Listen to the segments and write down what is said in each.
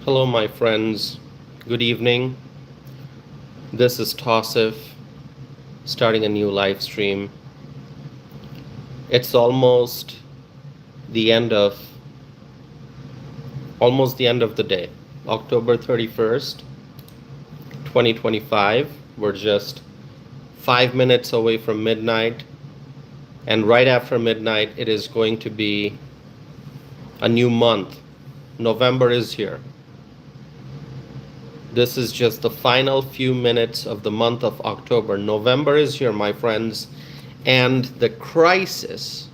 Hello, my friends. Good evening. This is Tausif, starting a new live stream. It's the end of almost the end of the day, October 31st, 2025. We're just 5 minutes away from midnight, and right after midnight, it is going to be a new month. November is here. This is just the final few minutes of the month of October. November is here, my friends, and the crisis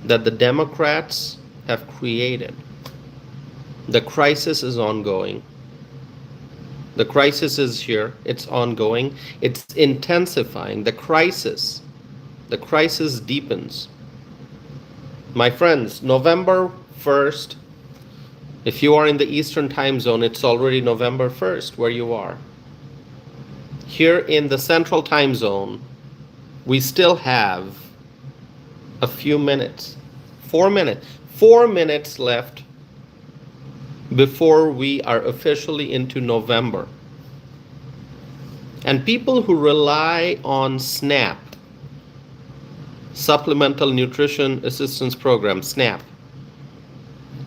that the Democrats have created, the crisis is ongoing. The crisis is here, it's ongoing, it's intensifying. The crisis deepens. My friends, November 1st, if you are in the Eastern time zone, it's already November 1st where you are. Here in the Central time zone, we still have a few minutes, 4 minutes left before we are officially into November. And people who rely on SNAP, Supplemental Nutrition Assistance Program, SNAP,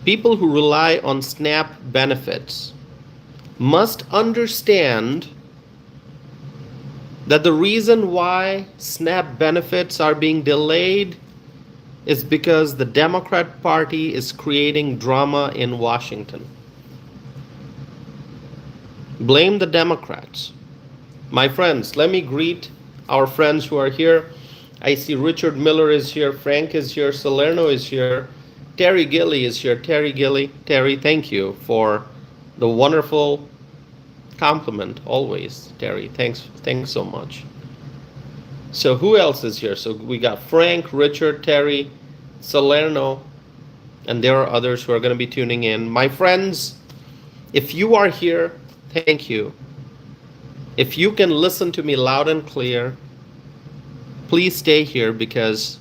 people who rely on SNAP benefits must understand that the reason why SNAP benefits are being delayed is because the Democrat Party is creating drama in Washington. Blame the Democrats. My friends, let me greet our friends who are here. I see Richard Miller is here, Frank is here, Salerno is here, Terry Gilly is here. Terry, thank you for the wonderful compliment always. Terry, thanks so much. So who else is here? So we got Frank, Richard, Terry, Salerno, and there are others who are going to be tuning in. My friends, if you are here, thank you. If you can listen to me loud and clear, please stay here because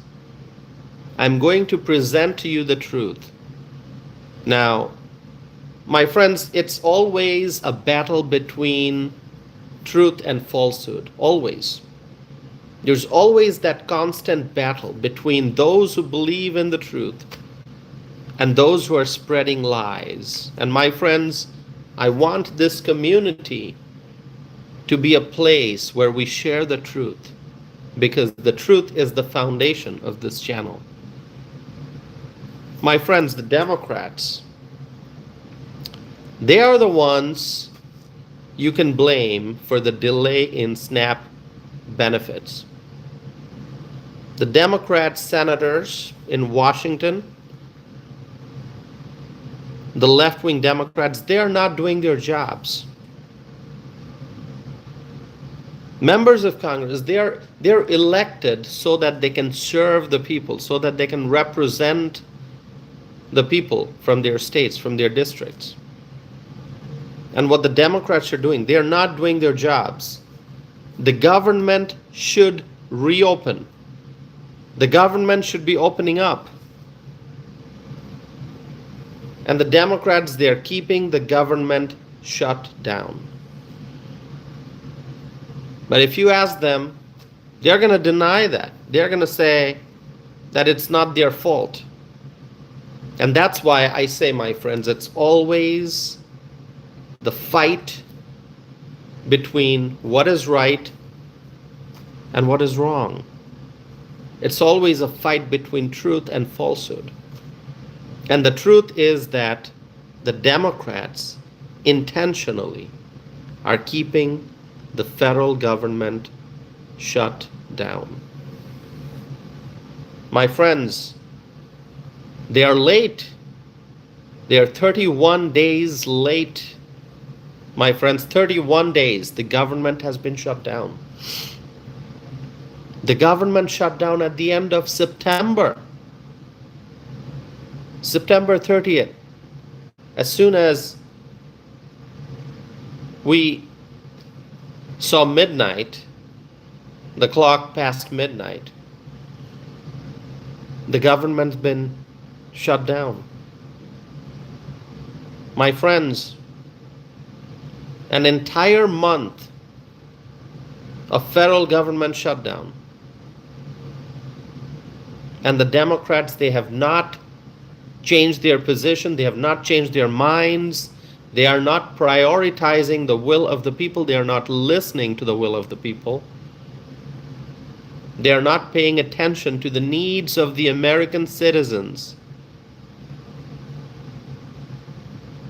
I'm going to present to you the truth. Now, my friends, it's always a battle between truth and falsehood, always. There's always that constant battle between those who believe in the truth and those who are spreading lies. And my friends, I want this community to be a place where we share the truth, because the truth is the foundation of this channel. My friends, the Democrats, they are the ones you can blame for the delay in SNAP benefits. The Democrat senators in Washington, the left-wing Democrats, they are not doing their jobs. Members of Congress, they're elected so that they can serve the people, so that they can represent the people from their states, from their districts. And what the Democrats are doing, they are not doing their jobs. The government should reopen. The government should be opening up. And the Democrats, they are keeping the government shut down. But if you ask them, they're going to deny that. They're going to say that it's not their fault. And that's why I say, my friends, it's always the fight between what is right and what is wrong. It's always a fight between truth and falsehood. And the truth is that the Democrats intentionally are keeping the federal government shut down. My friends, they are late. They are 31 days late. My friends, 31 days the government has been shut down. The government shut down at the end of September. September 30th. As soon as we saw midnight, the clock passed midnight, the government's been shut down. My friends, an entire month of federal government shutdown. And the Democrats, they have not changed their position. They have not changed their minds. They are not prioritizing the will of the people. They are not listening to the will of the people. They are not paying attention to the needs of the American citizens.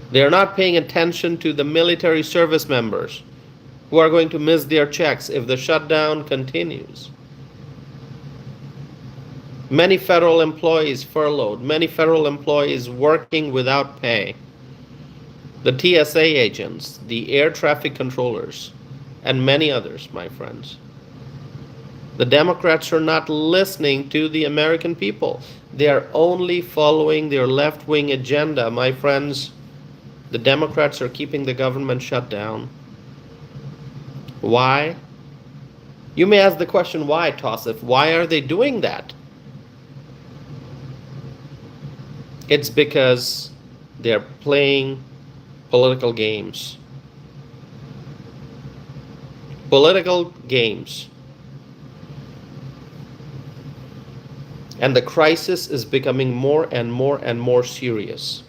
They are not paying attention to the military service members who are going to miss their checks if the shutdown continues. Many federal employees furloughed, many federal employees working without pay. The TSA agents, the air traffic controllers, and many others, my friends. The Democrats are not listening to the American people. They are only following their left-wing agenda, my friends. The Democrats are keeping the government shut down. Why? You may ask the question, why, Tosif? Why are they doing that? It's because they're playing political games. Political games. And the crisis is becoming more and more and more serious.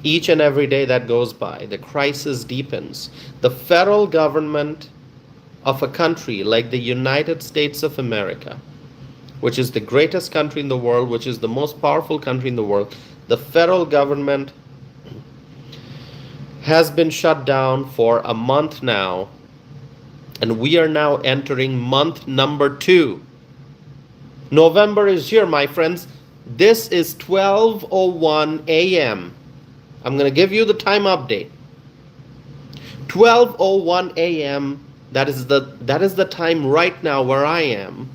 Each and every day that goes by, the crisis deepens. The federal government of a country like the United States of America, which is the greatest country in the world, which is the most powerful country in the world, the federal government has been shut down for a month now, and we are now entering month number 2. November is here, my friends. This is 12:01 a.m. I'm going to give you the time update. 12:01 a.m. That is the time right now where I am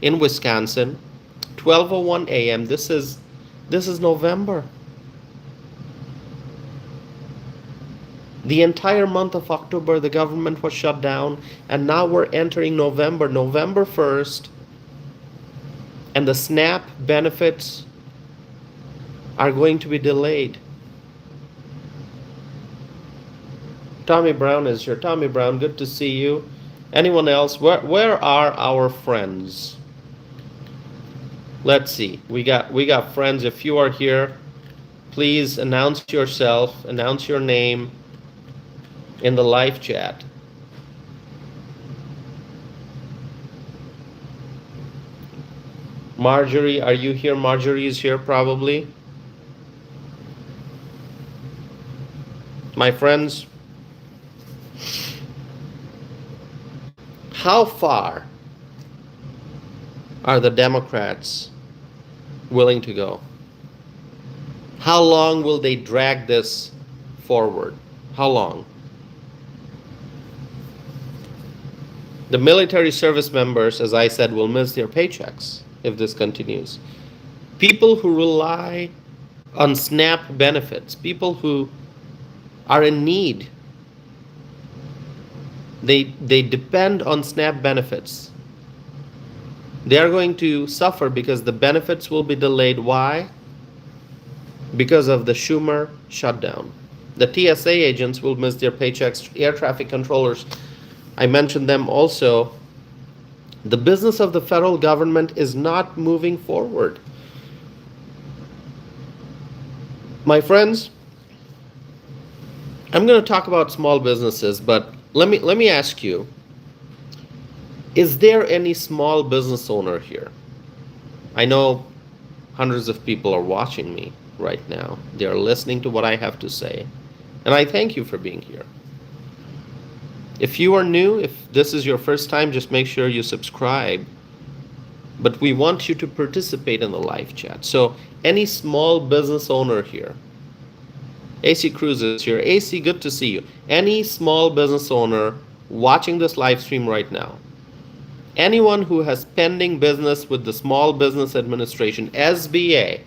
in Wisconsin. 12:01 a.m. This is November. The entire month of October, the government was shut down, and now we're entering November, November 1st, and the SNAP benefits are going to be delayed. Tommy Brown is here. Tommy Brown, good to see you. Anyone else? Where are our friends? Let's see. We got friends. If you are here, please announce yourself, announce your name in the live chat. Marjorie, are you here? Marjorie is here probably. My friends, how far are the Democrats willing to go? How long will they drag this forward? How long? The military service members, as I said, will miss their paychecks if this continues. People who rely on SNAP benefits, people who are in need, they depend on SNAP benefits. They are going to suffer because the benefits will be delayed. Why? Because of the Schumer shutdown. The TSA agents will miss their paychecks, air traffic controllers, I mentioned them also. The business of the federal government is not moving forward. My friends, I'm going to talk about small businesses, but let me ask you, is there any small business owner here? I know hundreds of people are watching me right now. They are listening to what I have to say, and I thank you for being here. If you are new, if this is your first time, just make sure you subscribe. But we want you to participate in the live chat. So any small business owner here, AC Cruz is here. AC, good to see you. Any small business owner watching this live stream right now, anyone who has pending business with the Small Business Administration, SBA,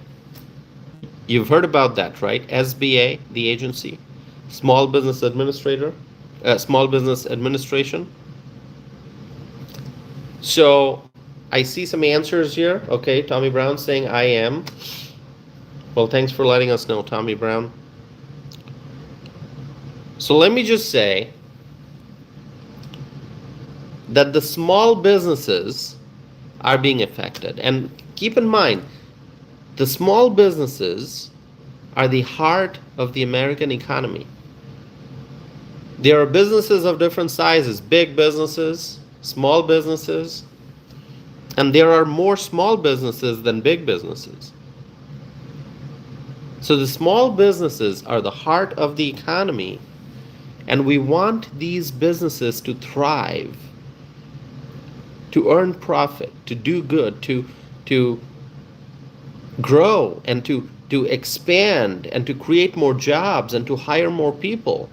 you've heard about that, right? SBA, the agency, Small Business Administrator. Small Business Administration. So I see some answers here. Okay, Tommy Brown saying I am. Well, thanks for letting us know, Tommy Brown. So let me just say that the small businesses are being affected. And keep in mind, the small businesses are the heart of the American economy. There are businesses of different sizes, big businesses, small businesses, and there are more small businesses than big businesses. So the small businesses are the heart of the economy, and we want these businesses to thrive, to earn profit, to do good, to grow, and to expand, and to create more jobs, and to hire more people,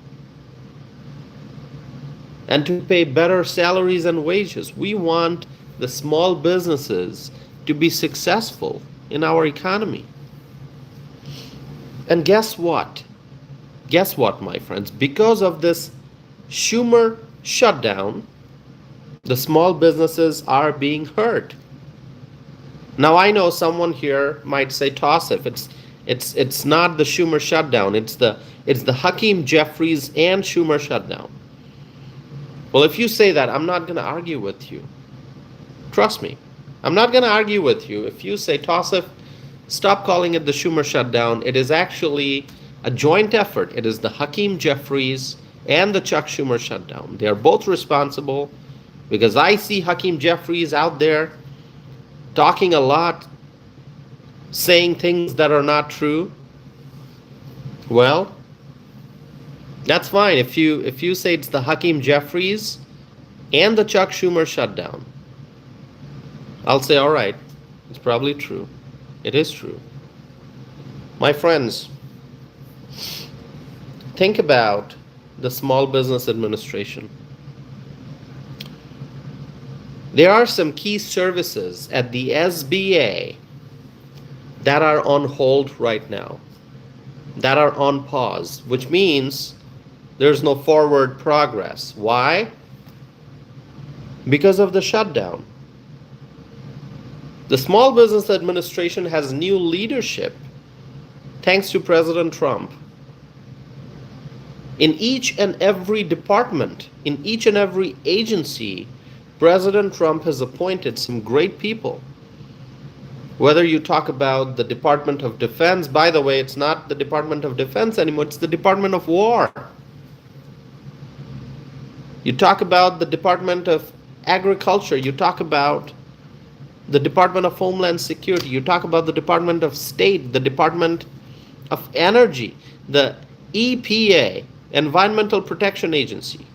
and to pay better salaries and wages. We want the small businesses to be successful in our economy. And guess what? Guess what, my friends? Because of this Schumer shutdown, the small businesses are being hurt. Now I know someone here might say, Tassif, it's not the Schumer shutdown, it's the Hakeem Jeffries and Schumer shutdown. Well, if you say that, I'm not going to argue with you. Trust me, I'm not going to argue with you. If you say, Tassif, stop calling it the Schumer shutdown, it is actually a joint effort. It is the Hakeem Jeffries and the Chuck Schumer shutdown. They are both responsible, because I see Hakeem Jeffries out there talking a lot, saying things that are not true. Well, that's fine. If you say it's the Hakeem Jeffries and the Chuck Schumer shutdown, I'll say, all right, it's probably true. It is true. My friends, think about the Small Business Administration. There are some key services at the SBA that are on hold right now, that are on pause, which means there's no forward progress. Why? Because of the shutdown. The Small Business Administration has new leadership thanks to President Trump. In each and every department, in each and every agency, President Trump has appointed some great people. Whether you talk about the Department of Defense, by the way, it's not the Department of Defense anymore, it's the Department of War. You talk about the Department of Agriculture, you talk about the Department of Homeland Security, you talk about the Department of State, the Department of Energy, the EPA, Environmental Protection Agency.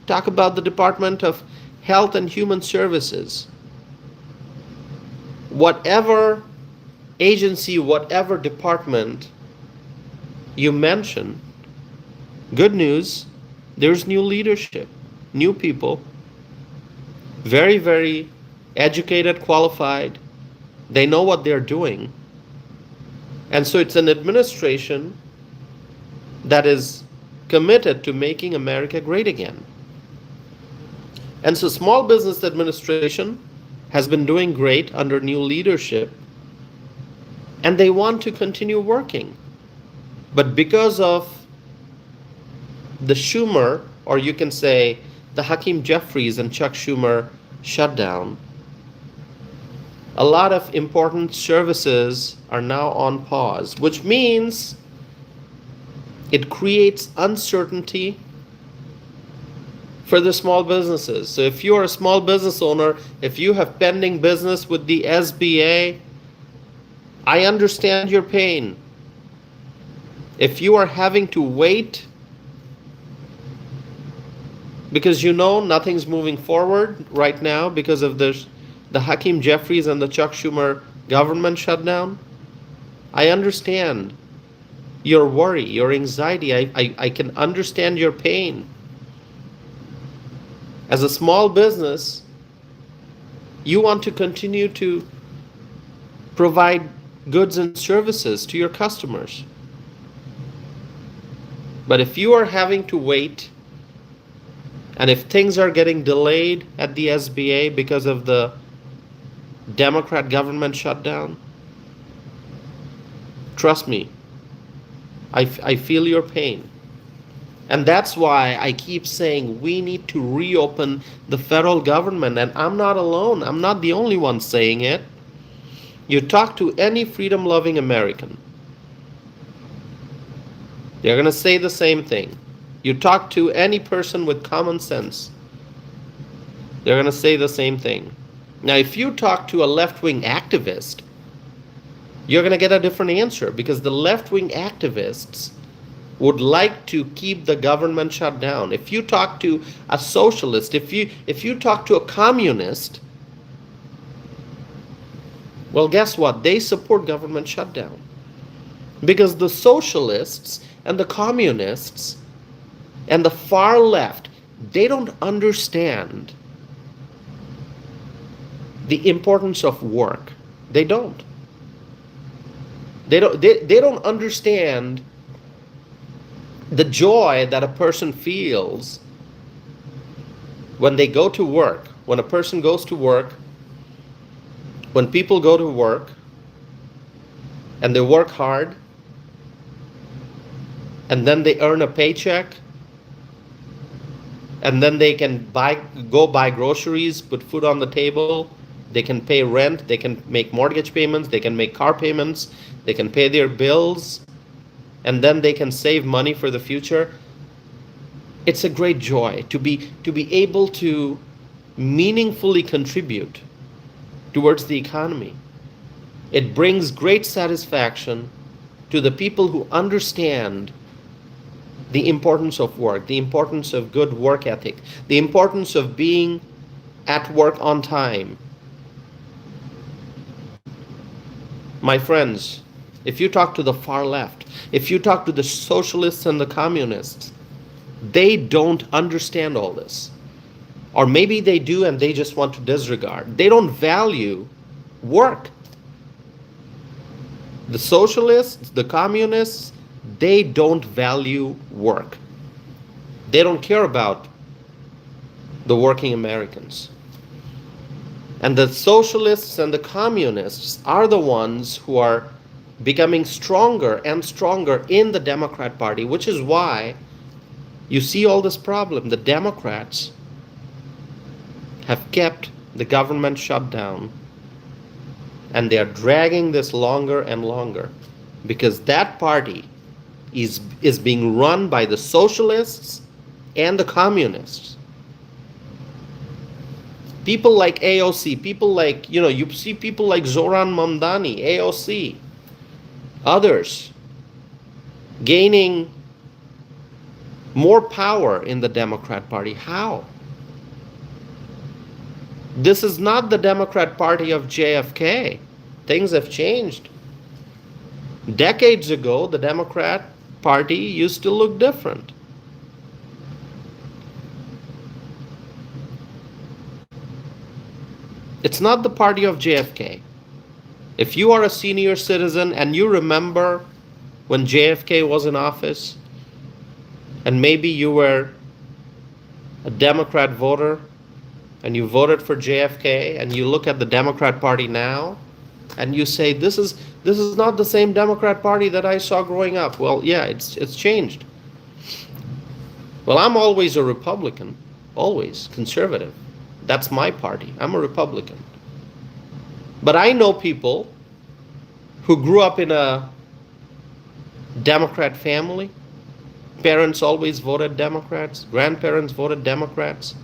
Talk about the Department of Health and Human Services. Whatever agency, whatever department you mention, good news, there's new leadership, new people, very, very educated, qualified. They know what they're doing. And so it's an administration that is committed to making America great again. And so Small Business Administration has been doing great under new leadership, and they want to continue working. But because of the Schumer, or you can say the Hakeem Jeffries and Chuck Schumer shutdown, a lot of important services are now on pause, which means it creates uncertainty for the small businesses. So if you are a small business owner, if you have pending business with the SBA, I understand your pain. If you are having to wait because you know nothing's moving forward right now because of the Hakeem Jeffries and the Chuck Schumer government shutdown, I understand your worry, your anxiety. I can understand your pain. As a small business, you want to continue to provide goods and services to your customers. But if you are having to wait, and if things are getting delayed at the SBA because of the Democrat government shutdown, trust me, I feel your pain. And that's why I keep saying we need to reopen the federal government. And I'm not alone. I'm not the only one saying it. You talk to any freedom loving American, they're going to say the same thing. You talk to any person with common sense, they're going to say the same thing. Now, if you talk to a left wing activist, you're going to get a different answer, because the left wing activists would like to keep the government shut down. If you talk to a socialist, if you talk to a communist, well, guess what? They support government shutdown. Because the socialists and the communists and the far left, they don't understand the importance of work. They don't. They don't understand the joy that a person feels when they go to work. When a person goes to work, when people go to work and they work hard and then they earn a paycheck and then they can go buy groceries, put food on the table, they can pay rent, they can make mortgage payments, they can make car payments, they can pay their bills, and then they can save money for the future. It's a great joy to be able to meaningfully contribute towards the economy. It brings great satisfaction to the people who understand the importance of work, the importance of good work ethic, the importance of being at work on time. My friends, if you talk to the far left, if you talk to the socialists and the communists, they don't understand all this. Or maybe they do and they just want to disregard. They don't value work. The socialists, the communists, they don't value work. They don't care about the working Americans. And the socialists and the communists are the ones who are becoming stronger and stronger in the Democrat Party, which is why you see all this problem. The Democrats have kept the government shut down, and they are dragging this longer and longer because that party is being run by the socialists and the communists. People like AOC, people like, you see people like Zoran Mamdani, AOC, others gaining more power in the Democrat Party. How? This is not the Democrat Party of JFK. Things have changed. Decades ago, the Democrat Party used to look different. It's not the party of JFK. If you are a senior citizen and you remember when JFK was in office, and maybe you were a Democrat voter and you voted for JFK, and you look at the Democrat Party now and you say, this is not the same Democrat Party that I saw growing up. Well, yeah, it's changed. Well, I'm always a Republican, always conservative. That's my party. I'm a Republican. But I know people who grew up in a Democrat family. Parents always voted Democrats. Grandparents voted Democrats.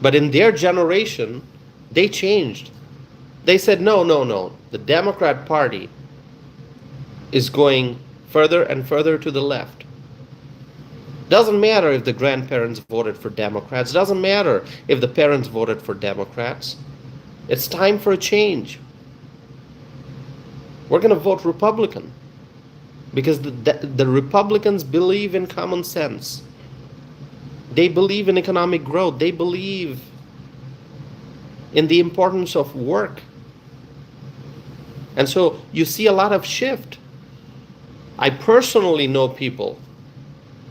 But in their generation, they changed. They said, no. The Democrat Party is going further and further to the left. Doesn't matter if the grandparents voted for Democrats. Doesn't matter if the parents voted for Democrats. It's time for a change. We're going to vote Republican because the Republicans believe in common sense. They believe in economic growth. They believe in the importance of work. And so you see a lot of shift. I personally know people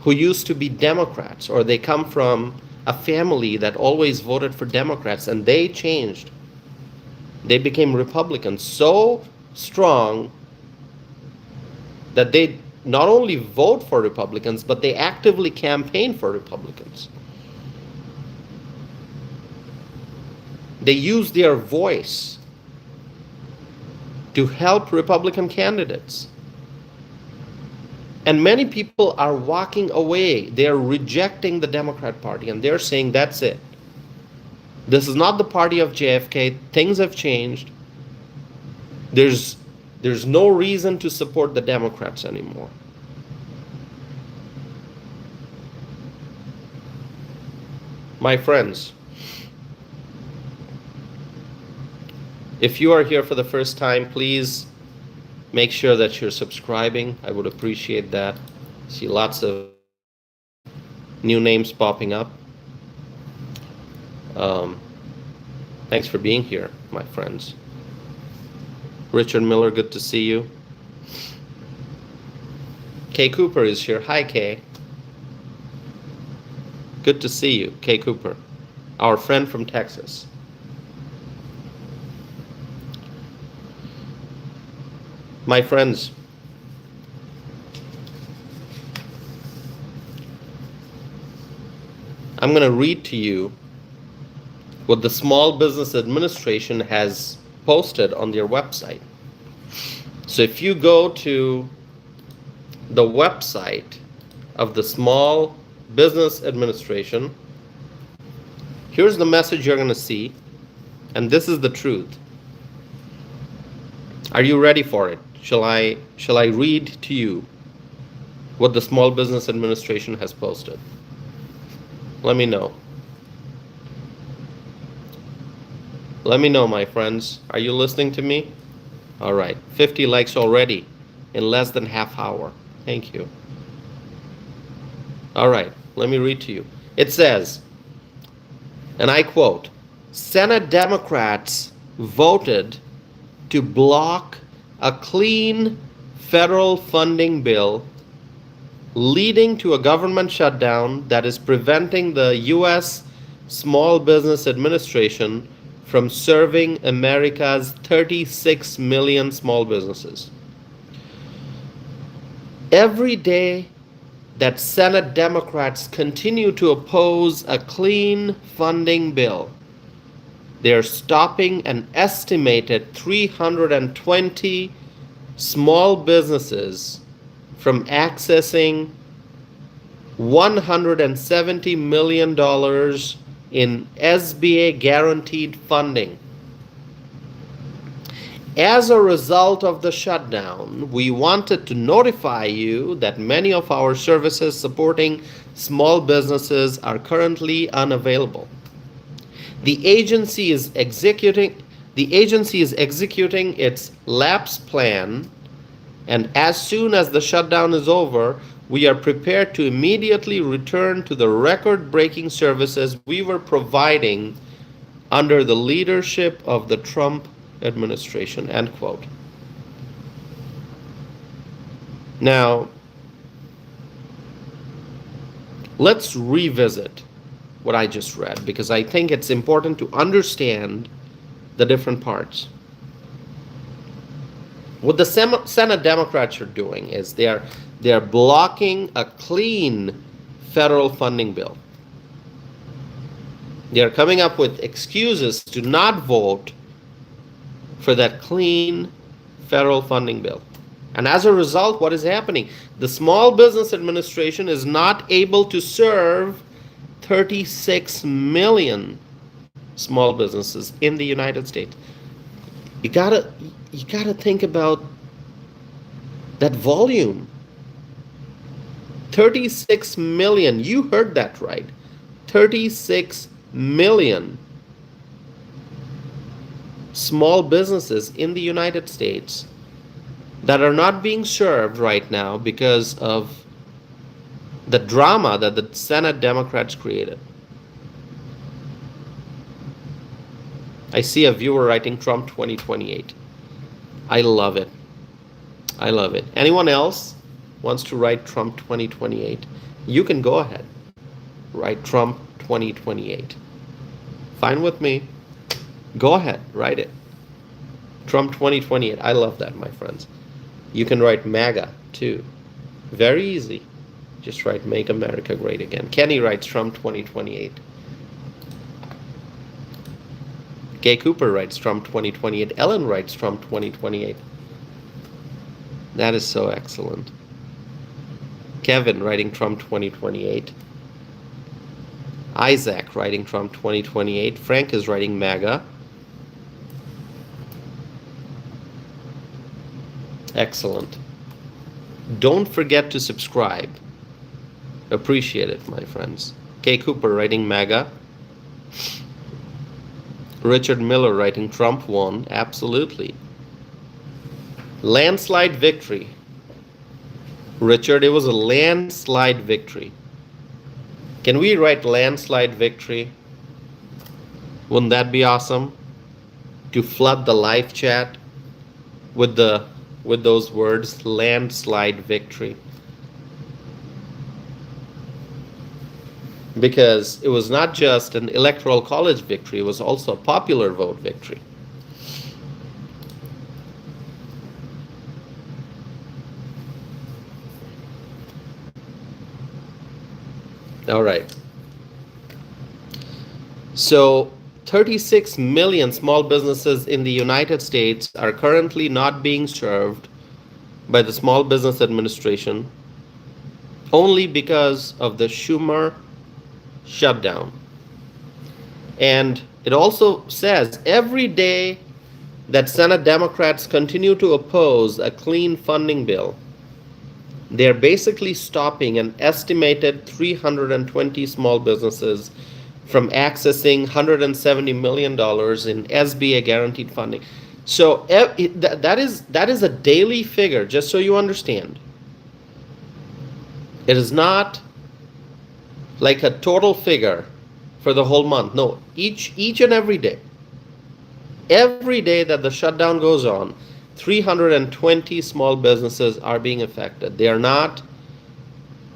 who used to be Democrats, or they come from a family that always voted for Democrats, and they changed. They became Republicans so strong that they not only vote for Republicans, but they actively campaign for Republicans. They use their voice to help Republican candidates. And many people are walking away. They're rejecting the Democrat Party, and they're saying, that's it. This is not the party of JFK. Things have changed. There's no reason to support the Democrats anymore. My friends, if you are here for the first time, please make sure that you're subscribing. I would appreciate that. See lots of new names popping up. Thanks for being here, my friends. Richard Miller, good to see you. Kay Cooper is here. Hi, Kay. Good to see you, Kay Cooper, our friend from Texas. My friends, I'm going to read to you what the Small Business Administration has posted on their website. So if you go to the website of the Small Business Administration, here's the message you're going to see, and this is the truth. Are you ready for it? Shall I read to you what the Small Business Administration has posted? Let me know. Let me know, my friends. Are you listening to me? All right. 50 likes already in less than half hour. Thank you. All right. Let me read to you. It says, and I quote, Senate Democrats voted to block a clean federal funding bill leading to a government shutdown that is preventing the U.S. Small Business Administration from serving America's 36 million small businesses. Every day that Senate Democrats continue to oppose a clean funding bill, they're stopping an estimated 320 small businesses from accessing $170 million in SBA guaranteed funding. As a result of the shutdown, we wanted to notify you that many of our services supporting small businesses are currently unavailable. The agency is executing its lapse plan, and as soon as the shutdown is over, we are prepared to immediately return to the record-breaking services we were providing under the leadership of the Trump administration, end quote. Now, let's revisit what I just read, because I think it's important to understand the different parts. What the Senate Democrats are doing is they are blocking a clean federal funding bill. They are coming up with excuses to not vote for that clean federal funding bill. And as a result, what is happening? The Small Business Administration is not able to serve 36 million small businesses in the United States. You gotta think about that volume. 36 million, you heard that right. 36 million small businesses in the United States that are not being served right now because of the drama that the Senate Democrats created. I see a viewer writing Trump 2028. I love it. I love it. Anyone else wants to write Trump 2028? You can go ahead. Write Trump 2028. Fine with me. Go ahead, write it. Trump 2028. I love that, my friends. You can write MAGA too. Very easy. Just write Make America Great Again. Kenny writes Trump 2028. Kay Cooper writes Trump 2028. Ellen writes Trump 2028. That is so excellent. Kevin writing Trump 2028. Isaac writing Trump 2028. Frank is writing MAGA. Excellent. Don't forget to subscribe. Appreciate it, my friends. Kay Cooper writing MAGA. Richard Miller writing Trump won. Absolutely. Landslide victory. Richard, it was a landslide victory. Can we write landslide victory? Wouldn't that be awesome? To flood the live chat with those words, landslide victory. Because it was not just an electoral college victory, it was also a popular vote victory. All right. So 36 million small businesses in the United States are currently not being served by the Small Business Administration only because of the Schumer shutdown. And it also says every day that Senate Democrats continue to oppose a clean funding bill, they're basically stopping an estimated 320 small businesses from accessing $170 million in SBA guaranteed funding. So that is a daily figure, just so you understand. It is not like a total figure for the whole month. No, each and every day. Every day that the shutdown goes on, 320 small businesses are being affected. They are not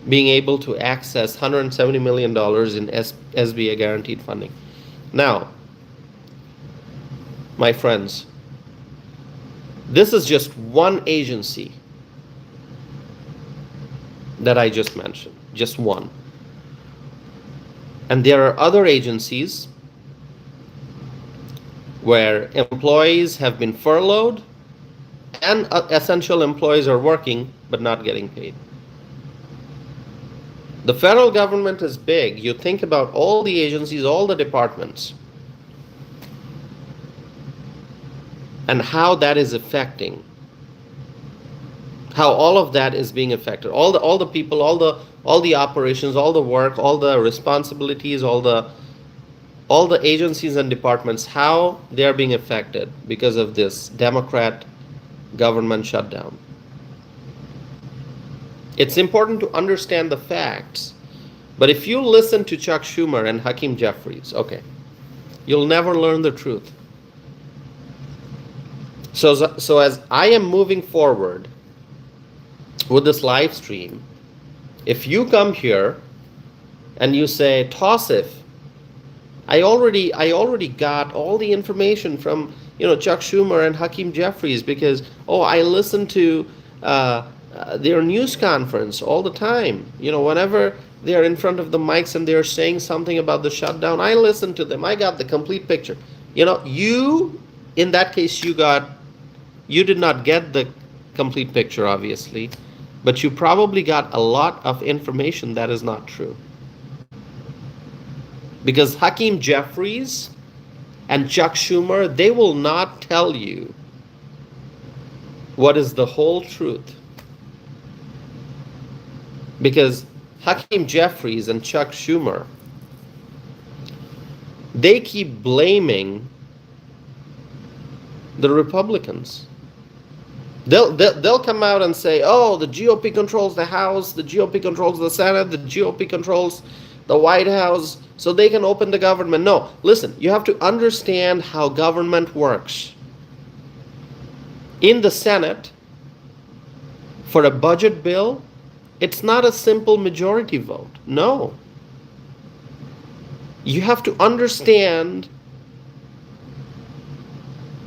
being able to access $170 million in SBA guaranteed funding. Now, my friends, this is just one agency that I just mentioned, just one. And there are other agencies where employees have been furloughed and essential employees are working but not getting paid. The federal government is big. You think about all the agencies, all the departments, and how that is affecting, how all of that is being affected. All the people, all the operations, all the work, all the responsibilities, all the agencies and departments, how they are being affected because of this Democrat government shutdown. It's important to understand the facts, but if you listen to Chuck Schumer and Hakeem Jeffries, okay, you'll never learn the truth. So as I am moving forward with this live stream, if you come here and you say, Tausif, I already got all the information from Chuck Schumer and Hakeem Jeffries because I listen to their news conference all the time. Whenever they are in front of the mics and they are saying something about the shutdown, I listen to them. I got the complete picture. You in that case you did not get the complete picture, obviously, but you probably got a lot of information that is not true. Because Hakeem Jeffries and Chuck Schumer, they will not tell you what is the whole truth. Because Hakeem Jeffries and Chuck Schumer, they keep blaming the Republicans. They'll come out and say, the GOP controls the House, the GOP controls the Senate, the GOP controls the White House, so they can open the government. No, listen, you have to understand how government works. In the Senate, for a budget bill, it's not a simple majority vote. No. You have to understand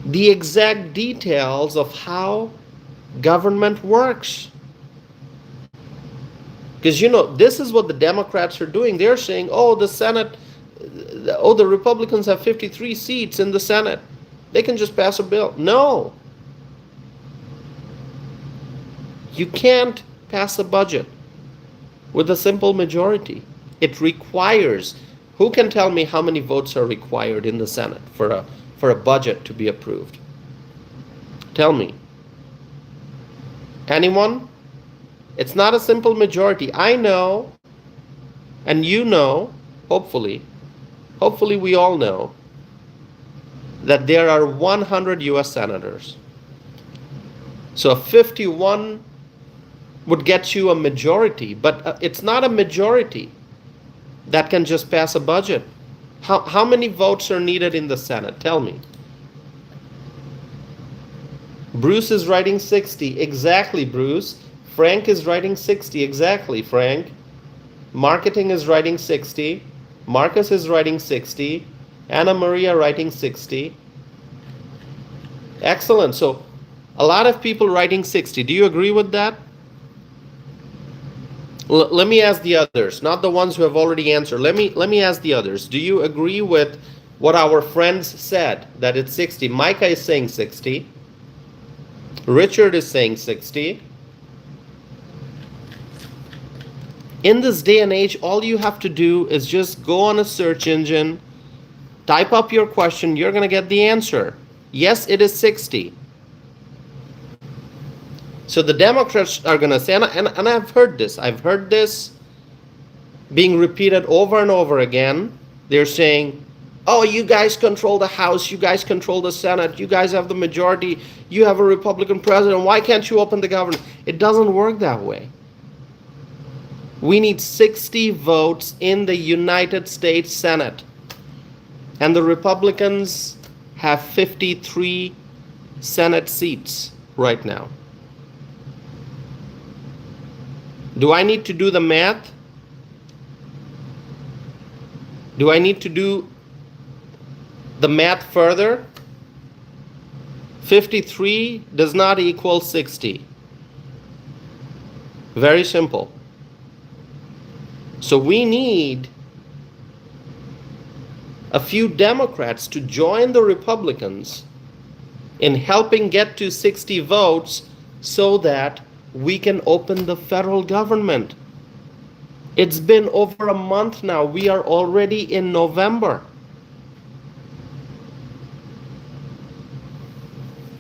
the exact details of how government works. Because this is what the Democrats are doing. They're saying, oh, the Senate, the Republicans have 53 seats in the Senate. They can just pass a bill. No. You can't pass a budget with a simple majority. It requires, who can tell me how many votes are required in the Senate for a budget to be approved? Tell me. Anyone? It's not a simple majority. I know, and you know, hopefully we all know, that there are 100 US senators. So 51 would get you a majority, but it's not a majority that can just pass a budget. How many votes are needed in the Senate? Tell me. Bruce is writing 60. Exactly, Bruce. Frank is writing 60. Exactly, Frank. Marketing is writing 60. Marcus is writing 60. Anna Maria writing 60. Excellent. So a lot of people writing 60. Do you agree with that? Let me ask the others, not the ones who have already answered. Let me ask the others. Do you agree with what our friends said, that it's 60? Micah is saying 60. Richard is saying 60. In this day and age, all you have to do is just go on a search engine, type up your question, you're going to get the answer. Yes, it is 60. So the Democrats are going to say, and I've heard this being repeated over and over again. They're saying, oh, you guys control the House, you guys control the Senate, you guys have the majority, you have a Republican president, why can't you open the government? It doesn't work that way. We need 60 votes in the United States Senate. And the Republicans have 53 Senate seats right now. Do I need to do the math? Do I need to do the math further? 53 does not equal 60. Very simple. So we need a few Democrats to join the Republicans in helping get to 60 votes so that we can open the federal government. It's been over a month now. We are already in November.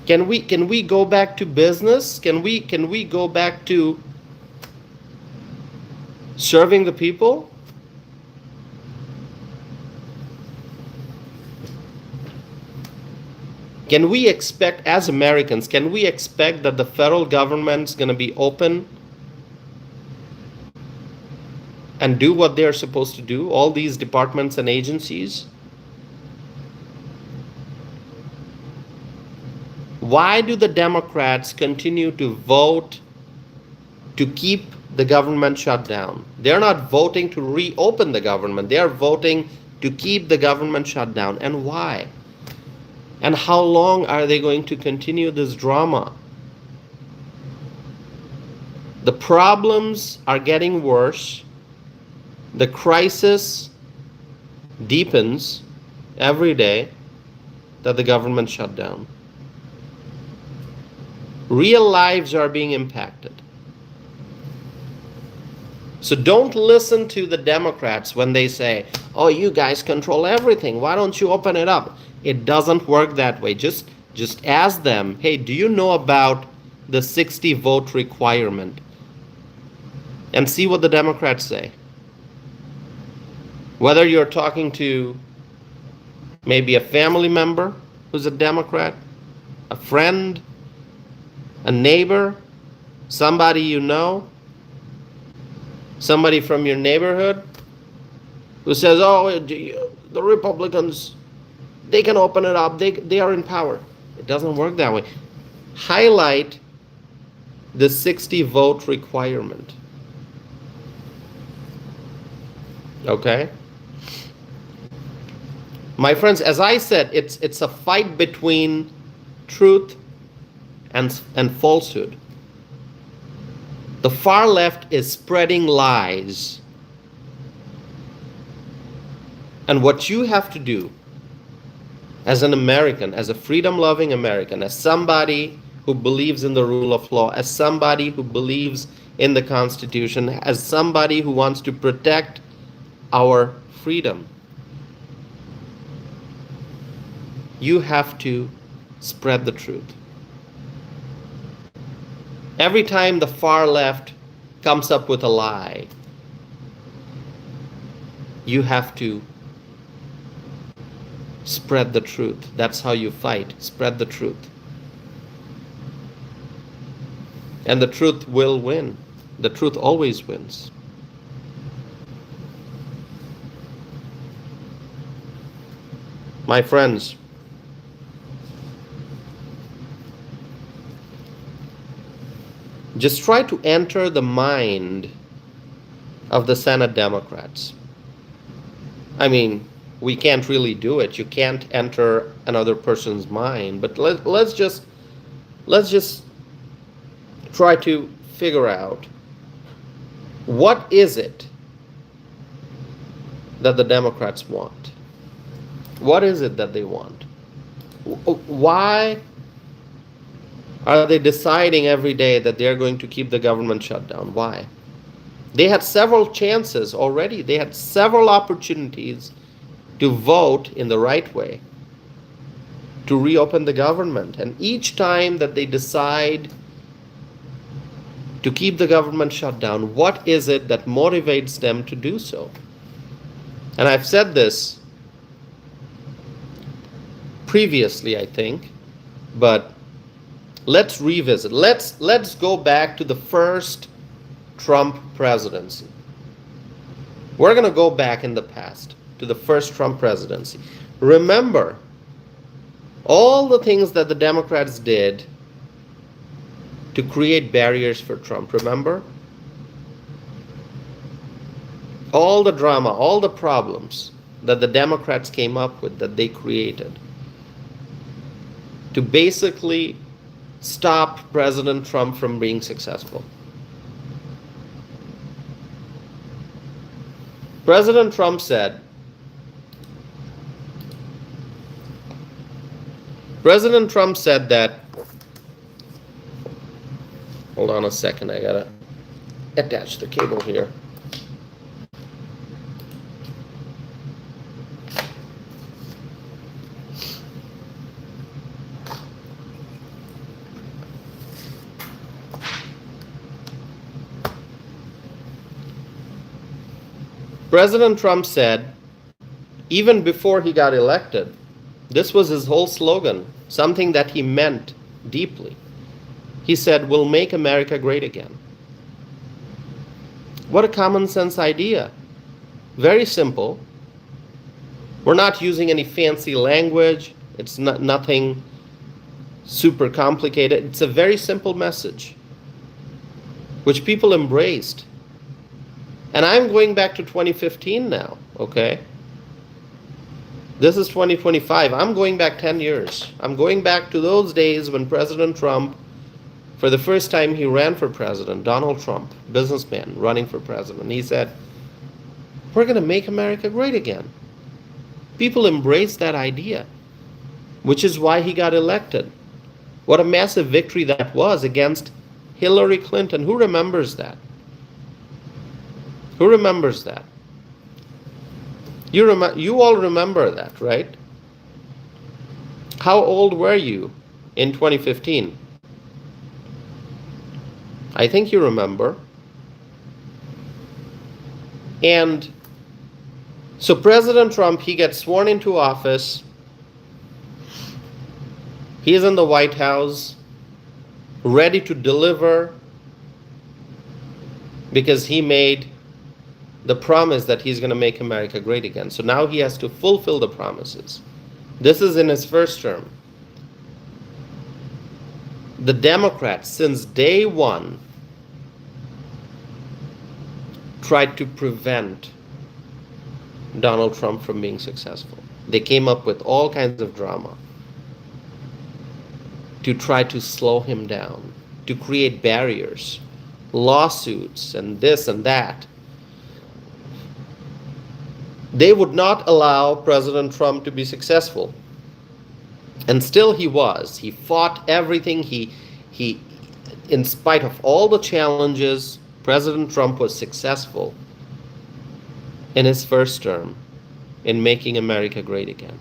Can we go back to business? Can we go back to serving the people? Can we expect, as Americans, can we expect that the federal government is going to be open and do what they're supposed to do, all these departments and agencies? Why do the Democrats continue to vote to keep the government shut down? They're not voting to reopen the government. They're voting to keep the government shut down. And why? And how long are they going to continue this drama? The problems are getting worse. The crisis deepens every day that the government shut down. Real lives are being impacted. So don't listen to the Democrats when they say, oh, you guys control everything. Why don't you open it up? It doesn't work that way. Just ask them, hey, do you know about the 60 vote requirement? And see what the Democrats say. Whether you're talking to maybe a family member who's a Democrat, a friend, a neighbor, somebody you know, somebody from your neighborhood who says, oh, the Republicans, they can open it up, they are in power. It doesn't work that way. Highlight the 60 vote requirement. Okay? My friends, as I said, it's a fight between truth and falsehood. The far left is spreading lies. And what you have to do as an American, as a freedom-loving American, as somebody who believes in the rule of law, as somebody who believes in the Constitution, as somebody who wants to protect our freedom, you have to spread the truth. Every time the far left comes up with a lie, you have to spread the truth. That's how you fight. Spread the truth. And the truth will win. The truth always wins. My friends, just try to enter the mind of the Senate Democrats. I mean, we can't really do it. You can't enter another person's mind, but let's just try to figure out, what is it that the Democrats want? What is it that they want? Why are they deciding every day that they're going to keep the government shut down? Why? They had several chances already. They had several opportunities to vote in the right way, to reopen the government. And each time that they decide to keep the government shut down, what is it that motivates them to do so? And I've said this previously, I think, but let's revisit. Let's go back to the first Trump presidency. We're going to go back in the past to the first Trump presidency. Remember all the things that the Democrats did to create barriers for Trump. Remember? All the drama, all the problems that the Democrats came up with, that they created, to basically stop President Trump from being successful. President Trump said, that, hold on a second, I gotta attach the cable here. President Trump said, even before he got elected, this was his whole slogan, something that he meant deeply. He said, "We'll make America great again." What a common sense idea. Very simple. We're not using any fancy language. It's nothing super complicated. It's a very simple message, which people embraced. And I'm going back to 2015 now, okay? This is 2025. I'm going back 10 years. I'm going back to those days when President Trump, for the first time he ran for president, Donald Trump, businessman running for president. He said, we're going to make America great again. People embraced that idea, which is why he got elected. What a massive victory that was against Hillary Clinton. Who remembers that? Who remembers that? You all remember that, right? How old were you in 2015? I think you remember. And so President Trump, he gets sworn into office. He's in the White House, ready to deliver, because he made the promise that he's going to make America great again. So now he has to fulfill the promises. This is in his first term. The Democrats, since day one, tried to prevent Donald Trump from being successful. They came up with all kinds of drama to try to slow him down, to create barriers, lawsuits and this and that, they would not allow President Trump to be successful. And still he was. He fought everything. He, in spite of all the challenges, President Trump was successful in his first term in making America great again.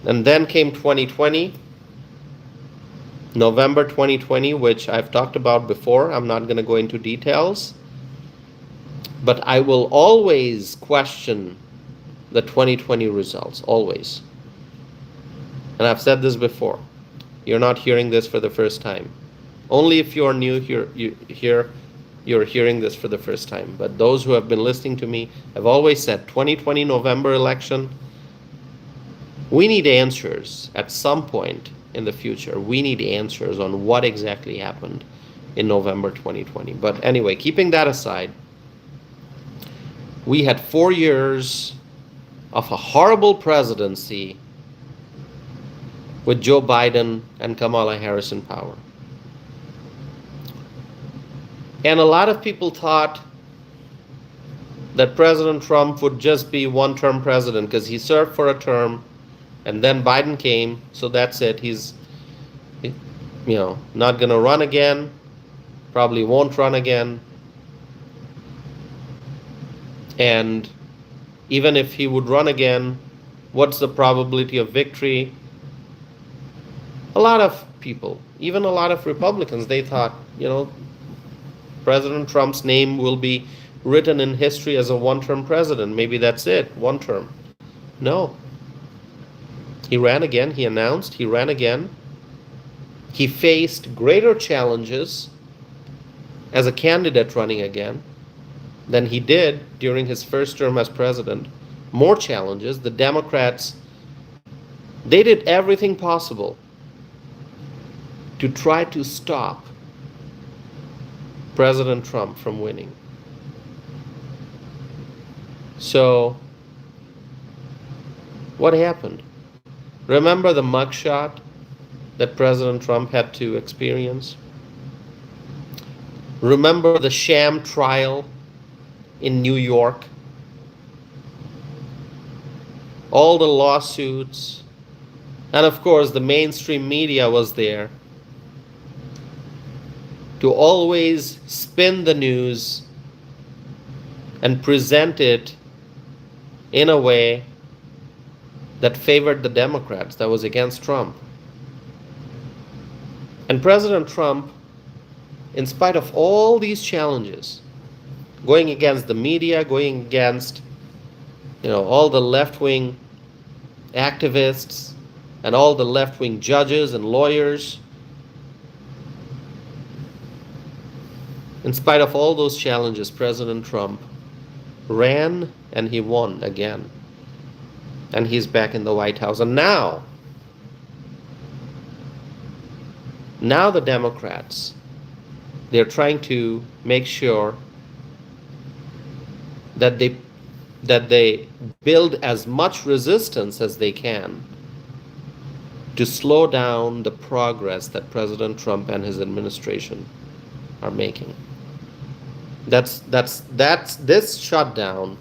And then came 2020, November 2020, which I've talked about before. I'm not going to go into details. But I will always question the 2020 results, always. And I've said this before. You're not hearing this for the first time. Only if you're new here, you're hearing this for the first time. But those who have been listening to me have always said 2020 November election, we need answers at some point in the future. We need answers on what exactly happened in November 2020. But anyway, keeping that aside, we had 4 years of a horrible presidency with Joe Biden and Kamala Harris in power. And a lot of people thought that President Trump would just be one-term president because he served for a term and then Biden came, so that's it. He's, not going to run again, probably won't run again. And even if he would run again, what's the probability of victory? A lot of people, even a lot of Republicans, they thought, President Trump's name will be written in history as a one-term president. Maybe that's it, one term. No. He ran again. He announced he ran again. He faced greater challenges as a candidate running again than he did during his first term as president. More challenges. The Democrats, they did everything possible to try to stop President Trump from winning. So, what happened? Remember the mugshot that President Trump had to experience? Remember the sham trial in New York? All the lawsuits, and of course the mainstream media was there to always spin the news and present it in a way that favored the Democrats, that was against Trump. And President Trump, in spite of all these challenges, going against the media, going against all the left-wing activists and all the left-wing judges and lawyers, in spite of all those challenges, President Trump ran and he won again. And he's back in the White House. And now the Democrats, they're trying to make sure that they build as much resistance as they can to slow down the progress that President Trump and his administration are making. That's this shutdown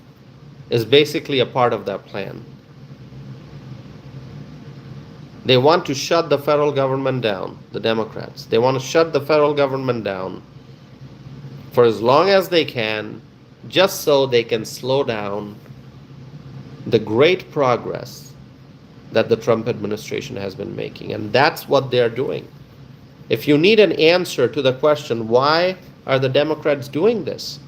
is basically a part of that plan. They want to shut the federal government down, the Democrats. They want to shut the federal government down for as long as they can, just so they can slow down the great progress that the Trump administration has been making. And that's what they're doing. If you need an answer to the question, why are the Democrats doing this?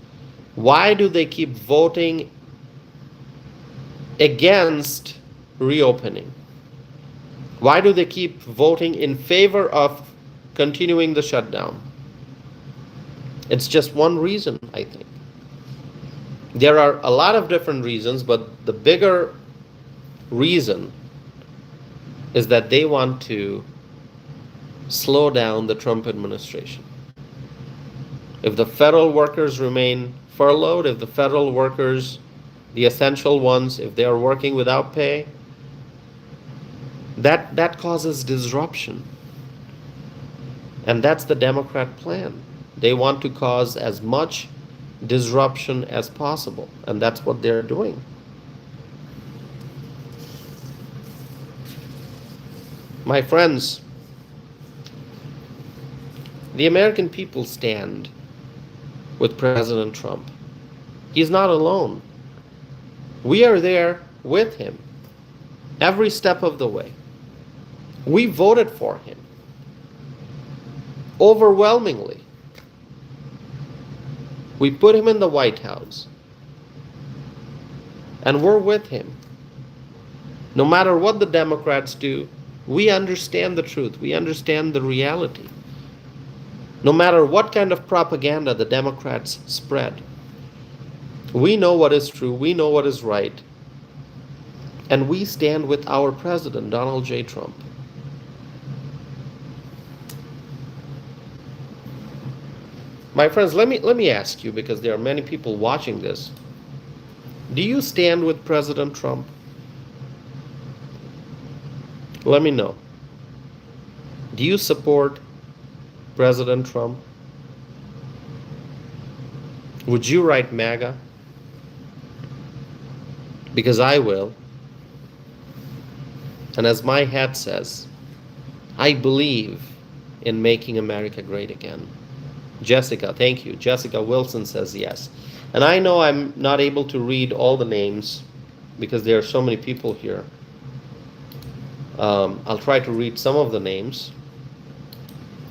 Why do they keep voting against reopening? Why do they keep voting in favor of continuing the shutdown? It's just one reason, I think. There are a lot of different reasons, but the bigger reason is that they want to slow down the Trump administration. If the federal workers remain furloughed, if the federal workers, the essential ones, if they are working without pay, that causes disruption. And that's the Democrat plan. They want to cause as much disruption as possible, and that's what they're doing. My friends, the American people stand with President Trump. He's not alone. We are there with him every step of the way. We voted for him overwhelmingly. We put him in the White House, and we're with him. No matter what the Democrats do, we understand the truth. We understand the reality. No matter what kind of propaganda the Democrats spread, we know what is true, we know what is right, and we stand with our president, Donald J. Trump. My friends, let me ask you, because there are many people watching this. Do you stand with President Trump? Let me know. Do you support President Trump? Would you write MAGA? Because I will. And as my hat says, I believe in making America great again. Jessica, thank you. Jessica Wilson says yes. And I know I'm not able to read all the names because there are so many people here. I'll try to read some of the names.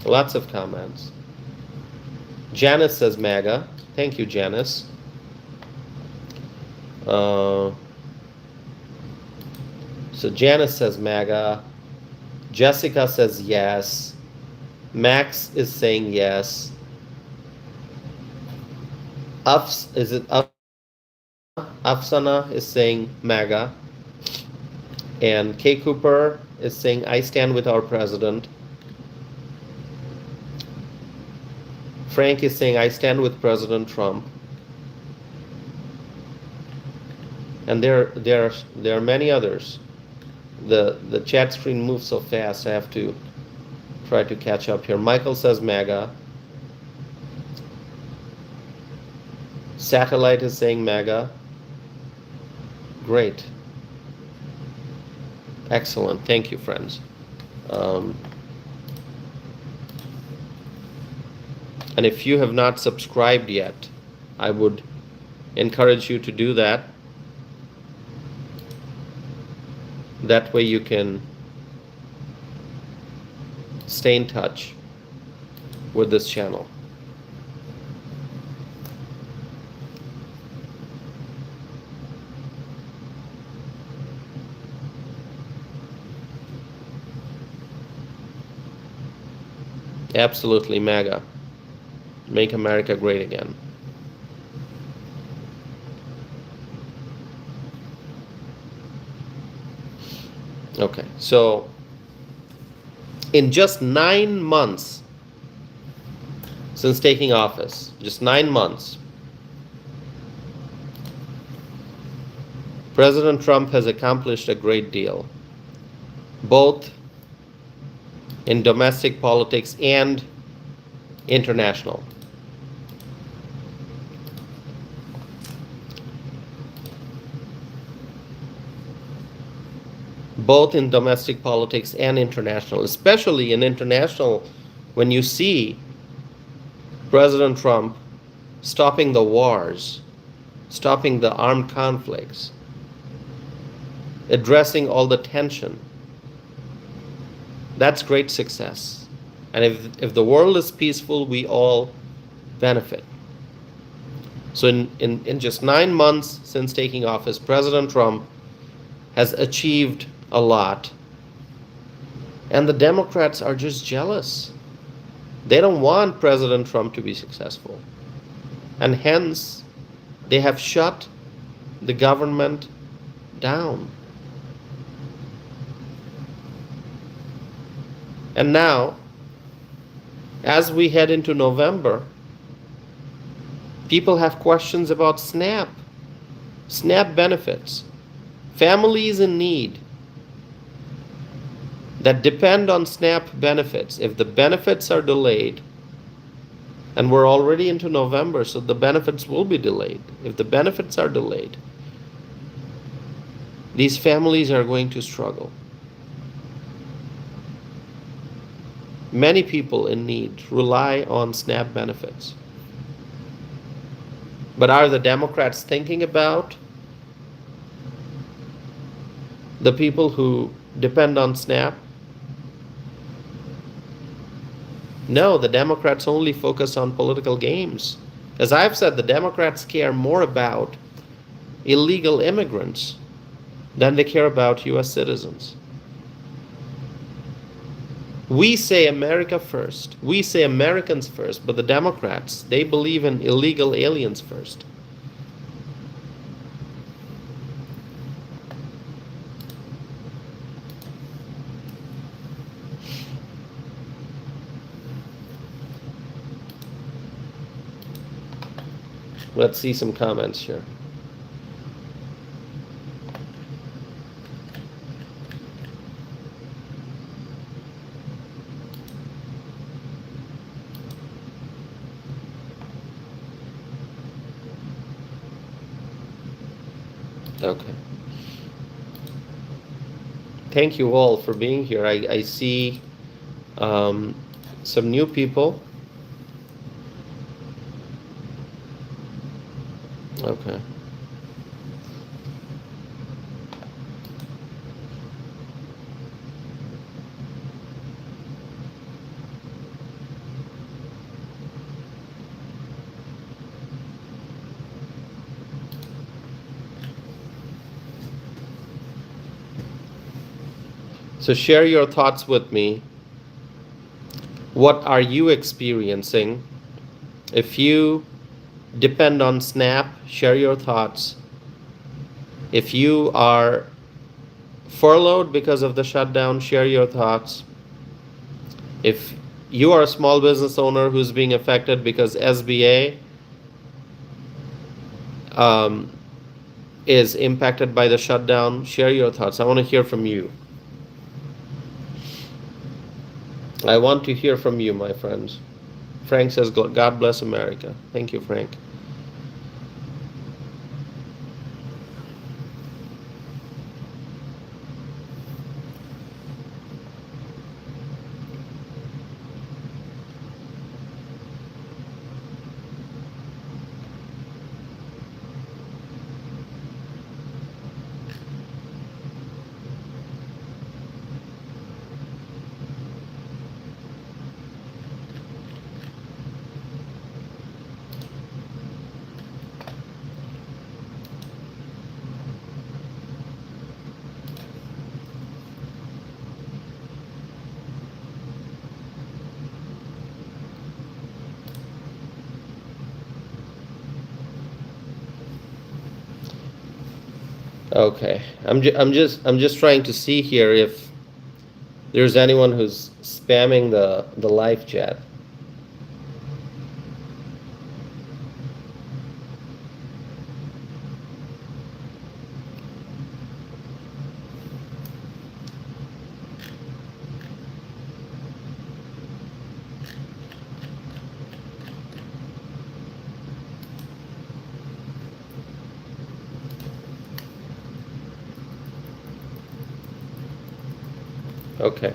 Lots of comments. Janice says MAGA. Thank you, Janice. So Janice says MAGA. Jessica says yes. Max is saying yes. Afsana is saying MAGA. And Kay Cooper is saying, I stand with our president. Frank is saying, I stand with President Trump. And there are many others. The chat screen moves so fast, I have to try to catch up here. Michael says MAGA. Satellite is saying MAGA. Great. Excellent. Thank you, friends. And if you have not subscribed yet, I would encourage you to do that. That way you can stay in touch with this channel. Absolutely, MAGA. Make America great again. Okay, so in just 9 months since taking office, just 9 months, President Trump has accomplished a great deal, both in domestic politics and international. Both in domestic politics and international, especially in international, when you see President Trump stopping the wars, stopping the armed conflicts, addressing all the tension. That's great success. And if the world is peaceful, we all benefit. So in just 9 months since taking office, President Trump has achieved a lot. And the Democrats are just jealous. They don't want President Trump to be successful. And hence, they have shut the government down. And now, as we head into November, people have questions about SNAP benefits, families in need. that depend on SNAP benefits. If the benefits are delayed, and we're already into November, so the benefits will be delayed. If the benefits are delayed, these families are going to struggle. Many people in need rely on SNAP benefits. But are the Democrats thinking about the people who depend on SNAP? No, the Democrats only focus on political games. As I've said, the Democrats care more about illegal immigrants than they care about US citizens. We say America first. We say Americans first, but the Democrats, they believe in illegal aliens first. Let's see some comments here. Okay. Thank you all for being here. I see some new people. Okay. So share your thoughts with me. What are you experiencing? If you depend on SNAP, share your thoughts. If you are furloughed because of the shutdown, share your thoughts. If you are a small business owner who's being affected because SBA is impacted by the shutdown, share your thoughts. I want to hear from you. I want to hear from you, my friends. Frank says, God bless America. Thank you, Frank. Okay, I'm just trying to see here if there's anyone who's spamming the live chat. Okay,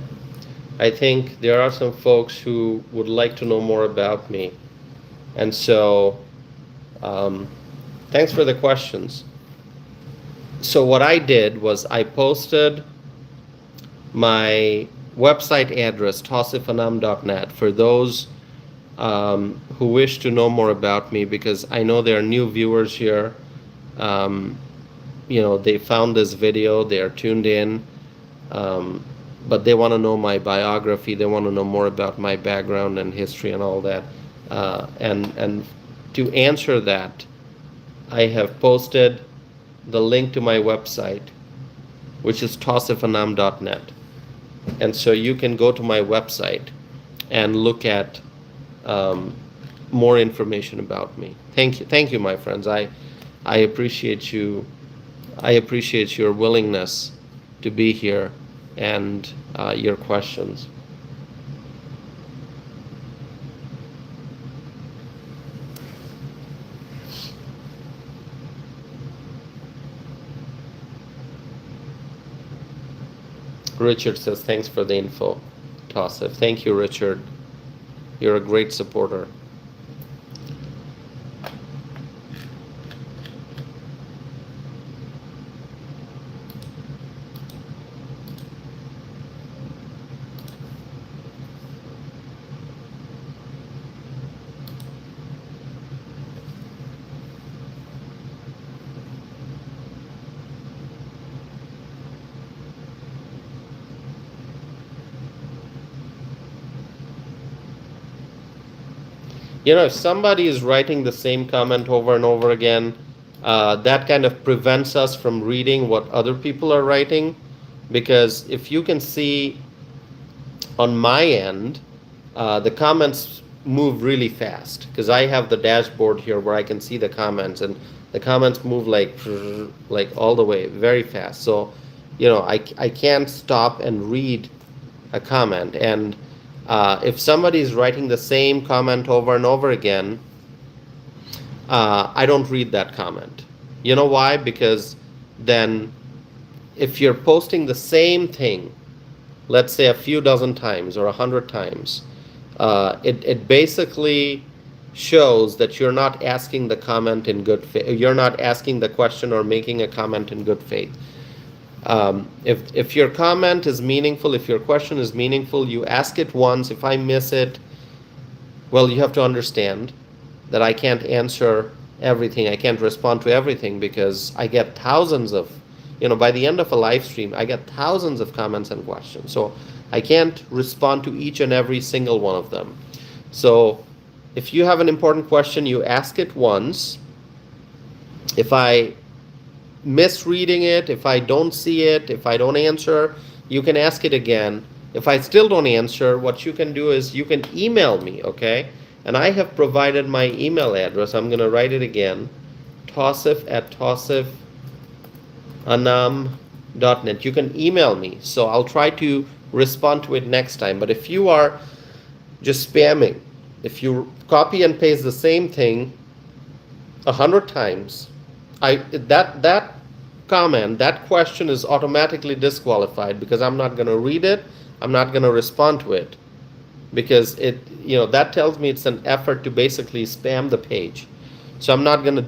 I think there are some folks who would like to know more about me, and so thanks for the questions. So what I did was I posted my website address, tosifanam.net, for those who wish to know more about me, because I know there are new viewers here. You know, they found this video, they are tuned in, but they want to know my biography, they want to know more about my background and history and all that. And to answer that, I have posted the link to my website, which is tosifanam.net. And so you can go to my website and look at more information about me. Thank you, my friends. I appreciate you. I appreciate your willingness to be here and your questions. Richard says, thanks for the info, Tassif. Thank you, Richard. You're a great supporter. If somebody is writing the same comment over and over again, that kind of prevents us from reading what other people are writing, because if you can see on my end, the comments move really fast, because I have the dashboard here where I can see the comments, and the comments move like all the way very fast. So I can't stop and read a comment. And if somebody is writing the same comment over and over again, I don't read that comment. You know why? Because then if you're posting the same thing, let's say a few dozen times or 100 times, it basically shows that you're not asking the comment in good faith. You're not asking the question or making a comment in good faith. If your comment is meaningful, if your question is meaningful, you ask it once. If I miss it, well, you have to understand that I can't answer everything. I can't respond to everything, because I get thousands of, by the end of a live stream, I get thousands of comments and questions. So I can't respond to each and every single one of them. So if you have an important question, you ask it once. If I misreading it, if I don't see it, if I don't answer, you can ask it again. If I still don't answer, what you can do is you can email me, okay? And I have provided my email address. I'm going to write it again. tausif@tausifanam.net. You can email me, so I'll try to respond to it next time. But if you are just spamming, if you copy and paste the same thing 100 times, that comment, that question is automatically disqualified, because I'm not going to read it. I'm not going to respond to it, because that tells me it's an effort to basically spam the page. So I'm not going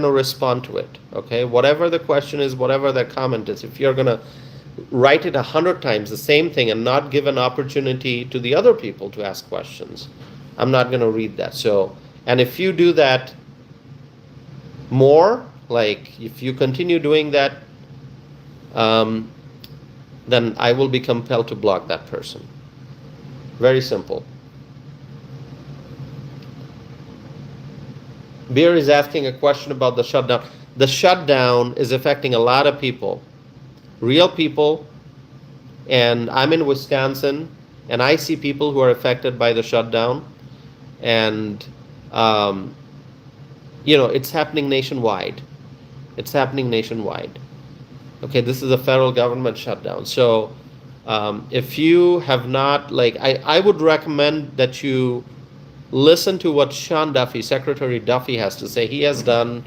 to respond to it. Okay, whatever the question is, whatever the comment is, if you're going to write it 100 times the same thing and not give an opportunity to the other people to ask questions, I'm not going to read that. So, and if you do that more, like if you continue doing that, then I will be compelled to block that person. Very simple. Beer is asking a question about the shutdown. The shutdown is affecting a lot of people, real people, and I'm in Wisconsin, and I see people who are affected by the shutdown, and it's happening nationwide. It's happening nationwide. Okay, this is a federal government shutdown. So if you have not, I would recommend that you listen to what Sean Duffy, Secretary Duffy, has to say. He has done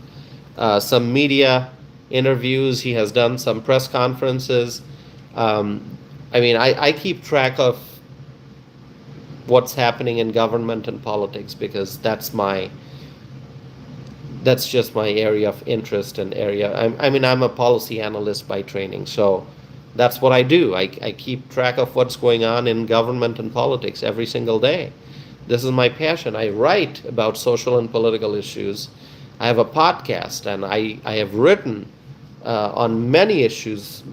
some media interviews. He has done some press conferences. I keep track of what's happening in government and politics, because that's just my area of interest and area. I'm a policy analyst by training, so that's what I do. I keep track of what's going on in government and politics every single day. This is my passion. I write about social and political issues. I have a podcast, and I have written on many issues,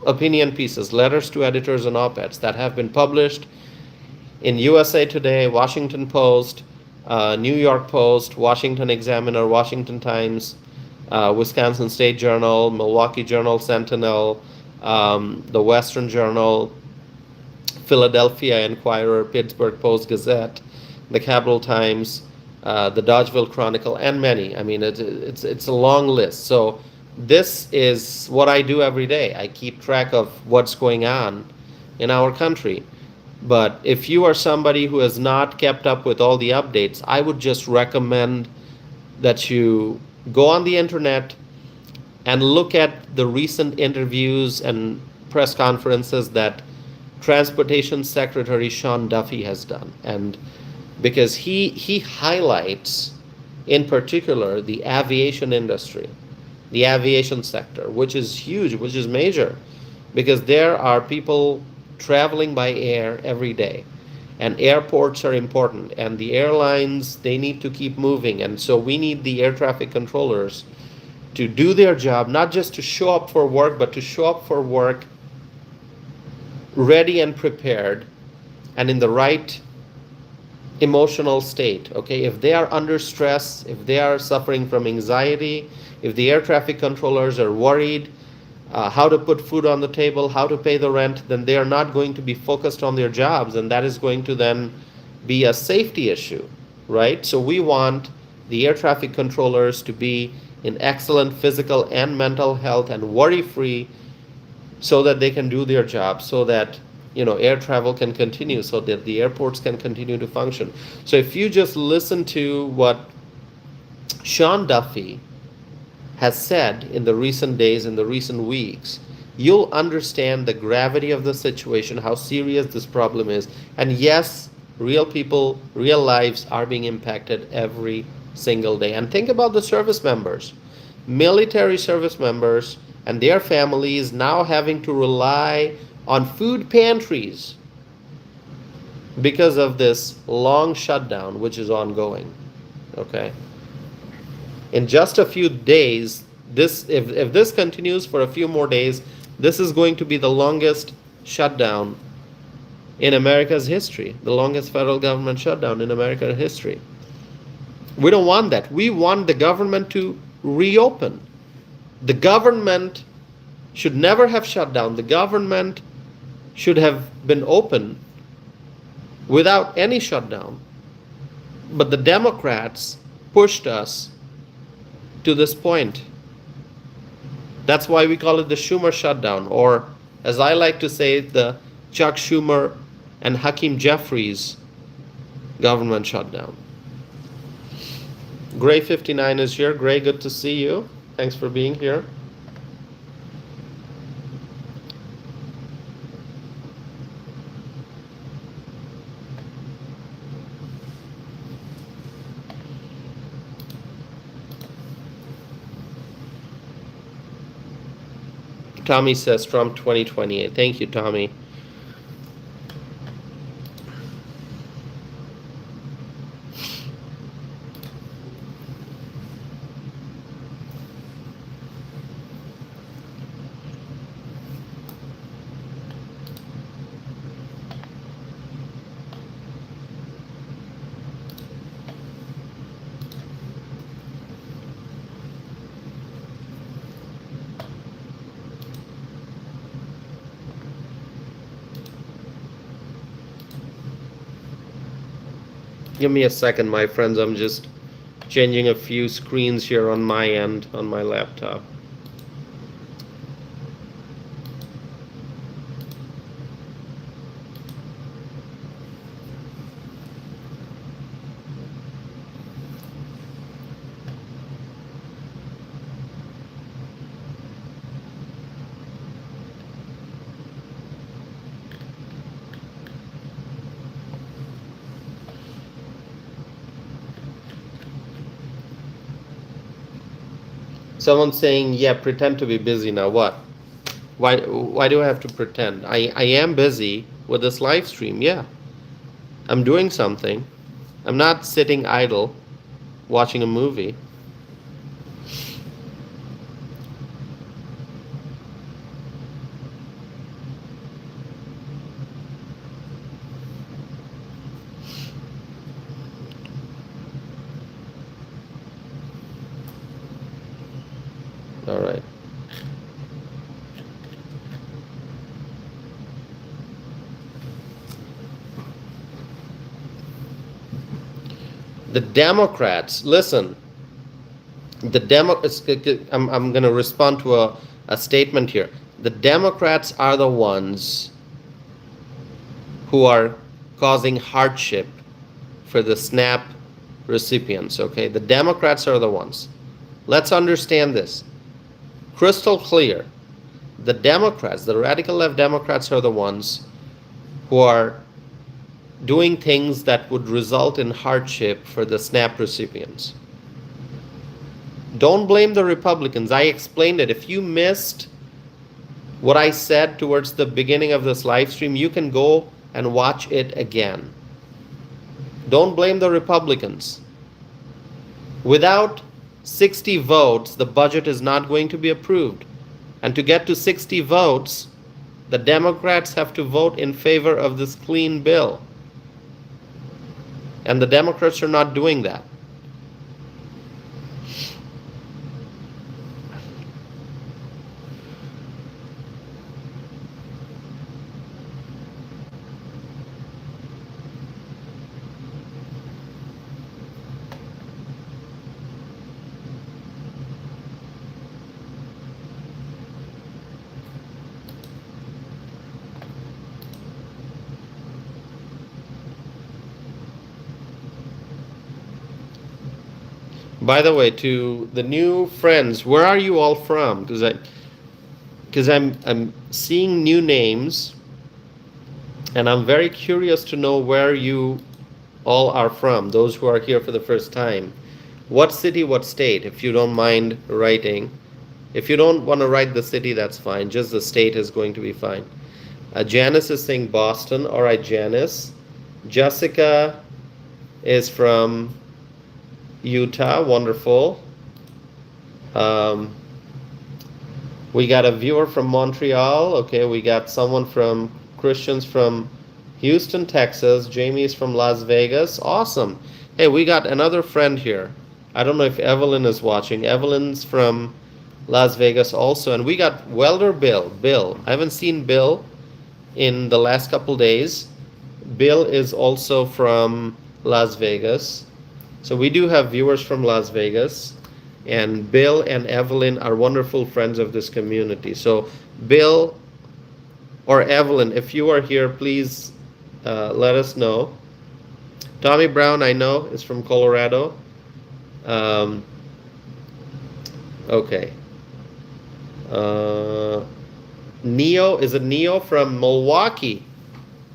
opinion pieces, letters to editors and op-eds that have been published in USA Today, Washington Post, New York Post, Washington Examiner, Washington Times, Wisconsin State Journal, Milwaukee Journal Sentinel, the Western Journal, Philadelphia Inquirer, Pittsburgh Post Gazette, the Capital Times, the Dodgeville Chronicle, and many. It's a long list. So This is what I do every day. I keep track of what's going on in our country. But if you are somebody who has not kept up with all the updates, I would just recommend that you go on the internet and look at the recent interviews and press conferences that Transportation Secretary Sean Duffy has done. And because he highlights in particular the aviation industry, the aviation sector, which is huge, which is major, because there are people traveling by air every day, and airports are important, and the airlines, they need to keep moving, and so we need the air traffic controllers to do their job, not just to show up for work, but to show up for work ready and prepared and in the right emotional state. Okay, if they are under stress, if they are suffering from anxiety, if the air traffic controllers are worried how to put food on the table, how to pay the rent, then they are not going to be focused on their jobs, and that is going to then be a safety issue, right? So we want the air traffic controllers to be in excellent physical and mental health and worry free, so that they can do their job, so that air travel can continue, so that the airports can continue to function. So if you just listen to what Sean Duffy has said in the recent days, in the recent weeks, you'll understand the gravity of the situation, how serious this problem is. And yes, real people, real lives are being impacted every single day. And think about the service members, military service members, and their families now having to rely on food pantries because of this long shutdown, which is ongoing. Okay? In just a few days, if this continues for a few more days, this is going to be the longest shutdown in America's history, the longest federal government shutdown in American history. We don't want that. We want the government to reopen. The government should never have shut down. The government should have been open without any shutdown. But the Democrats pushed us to this point. That's why we call it the Schumer shutdown, or as I like to say, the Chuck Schumer and Hakeem Jeffries government shutdown. Gray 59 is here. Gray, good to see you. Thanks for being here. Tommy says Trump 2028. Thank you, Tommy. Give me a second, my friends. I'm just changing a few screens here on my end, on my laptop. Someone's saying, yeah, pretend to be busy now. What? Why do I have to pretend? I am busy with this live stream, yeah. I'm doing something. I'm not sitting idle watching a movie. All right. The Democrats, listen, I'm going to respond to a statement here. The Democrats are the ones who are causing hardship for the SNAP recipients, okay? The Democrats are the ones. Let's understand this. Crystal clear. The Democrats, the radical left Democrats, are the ones who are doing things that would result in hardship for the SNAP recipients. Don't blame the Republicans. I explained it. If you missed what I said towards the beginning of this live stream, you can go and watch it again. Don't blame the Republicans. Without 60 votes, the budget is not going to be approved. And to get to 60 votes, the Democrats have to vote in favor of this clean bill. And the Democrats are not doing that. By the way, to the new friends, where are you all from? Because I'm seeing new names, and I'm very curious to know where you all are from. Those who are here for the first time, what city, what state? If you don't mind writing, if you don't want to write the city, that's fine. Just the state is going to be fine. Janice is saying Boston. All right, Janice. Jessica is from Utah, wonderful. We got a viewer from Montreal. Okay, we got someone from Christians from Houston, Texas. Jamie is from Las Vegas. Awesome. Hey, we got another friend here. I don't know if Evelyn is watching. Evelyn's from Las Vegas also. And we got Welder Bill. Bill. I haven't seen Bill in the last couple days. Bill is also from Las Vegas. So we do have viewers from Las Vegas, and Bill and Evelyn are wonderful friends of this community. So Bill or Evelyn, if you are here, please let us know. Tommy Brown, I know, is from Colorado. Okay. Neo, is it Neo from Milwaukee?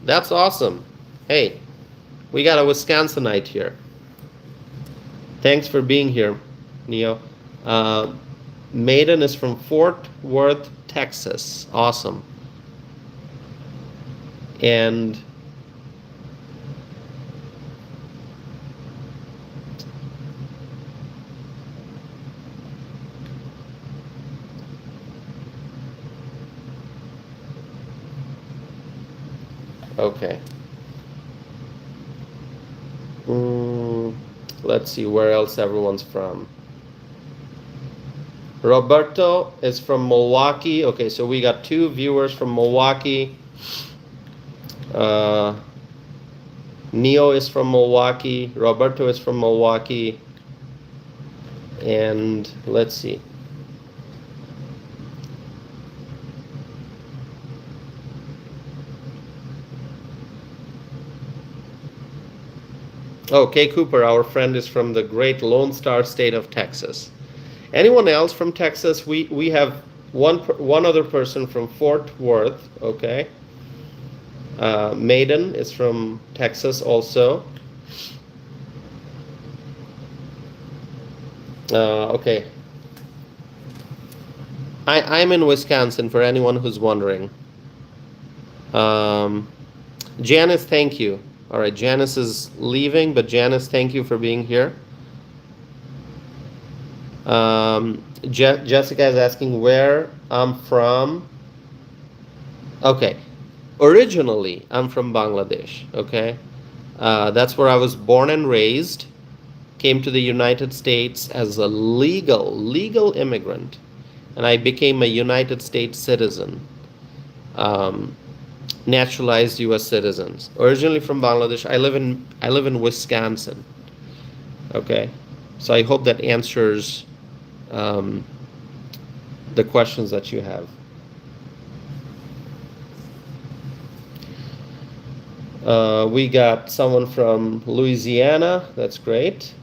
That's awesome. Hey, we got a Wisconsinite here. Thanks for being here, Neo. Maiden is from Fort Worth, Texas. Awesome. And okay. Let's see where else everyone's from. Roberto is from Milwaukee. Okay, so we got 2 viewers from Milwaukee. Neo is from Milwaukee. Roberto is from Milwaukee. And let's see. Oh, Kay Cooper, our friend, is from the great Lone Star State of Texas. Anyone else from Texas? We have one other person from Fort Worth. Okay. Maiden is from Texas also. Okay. I'm in Wisconsin, for anyone who's wondering. Janice, thank you. All right, Janice is leaving, but Janice, thank you for being here. Jessica is asking where I'm from. Okay, originally I'm from Bangladesh. Okay, that's where I was born and raised. Came to the United States as a legal immigrant, and I became a United States citizen. Naturalized U.S. citizens. Originally from Bangladesh. I live in Wisconsin. Okay, so I hope that answers the questions that you have. We got someone from Louisiana. That's great.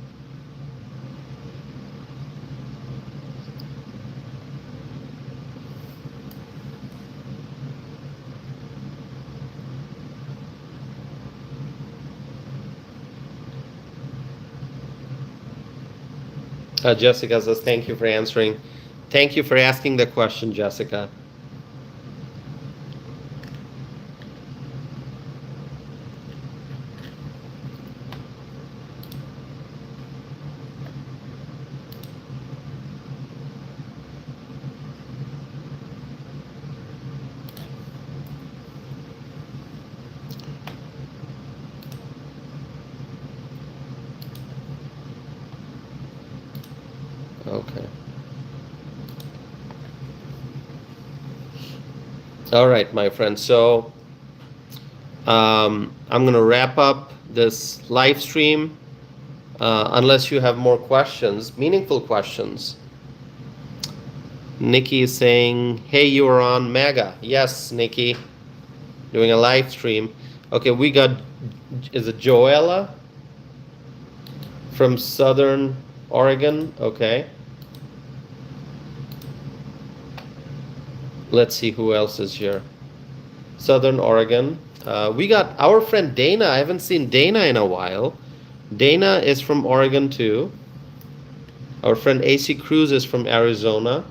Jessica says, thank you for answering. Thank you for asking the question, Jessica. Okay. All right, my friends. So I'm going to wrap up this live stream unless you have more questions, meaningful questions. Nikki is saying, hey, you are on Mega. Yes, Nikki, doing a live stream. Okay, we got, is it Joella from Southern Oregon? Okay. Let's see who else is here. Southern Oregon. We got our friend Dana. I haven't seen Dana in a while. Dana is from Oregon too. Our friend AC Cruz is from Arizona.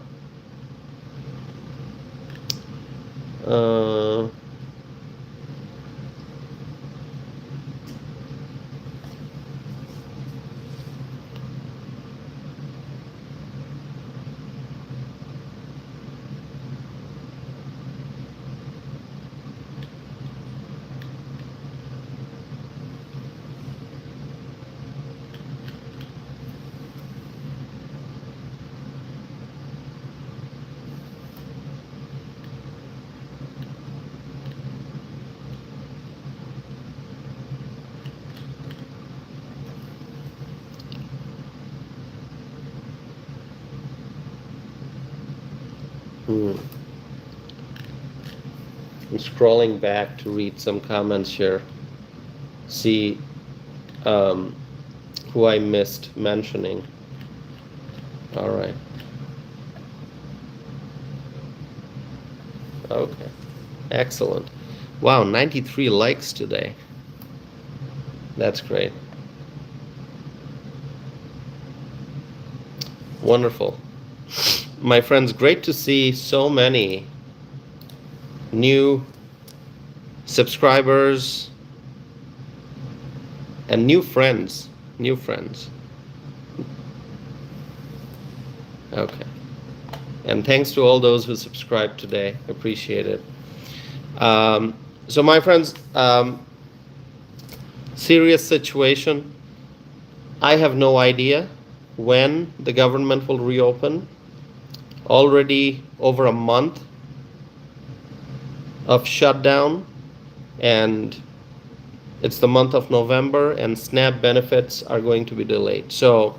I'm scrolling back to read some comments here. See who I missed mentioning. All right. Okay. Excellent. Wow, 93 likes today. That's great. Wonderful. My friends, great to see so many new subscribers and new friends. Okay. And thanks to all those who subscribed today. Appreciate it. So my friends, serious situation. I have no idea when the government will reopen. Already over a month of shutdown, and it's the month of November, and SNAP benefits are going to be delayed. So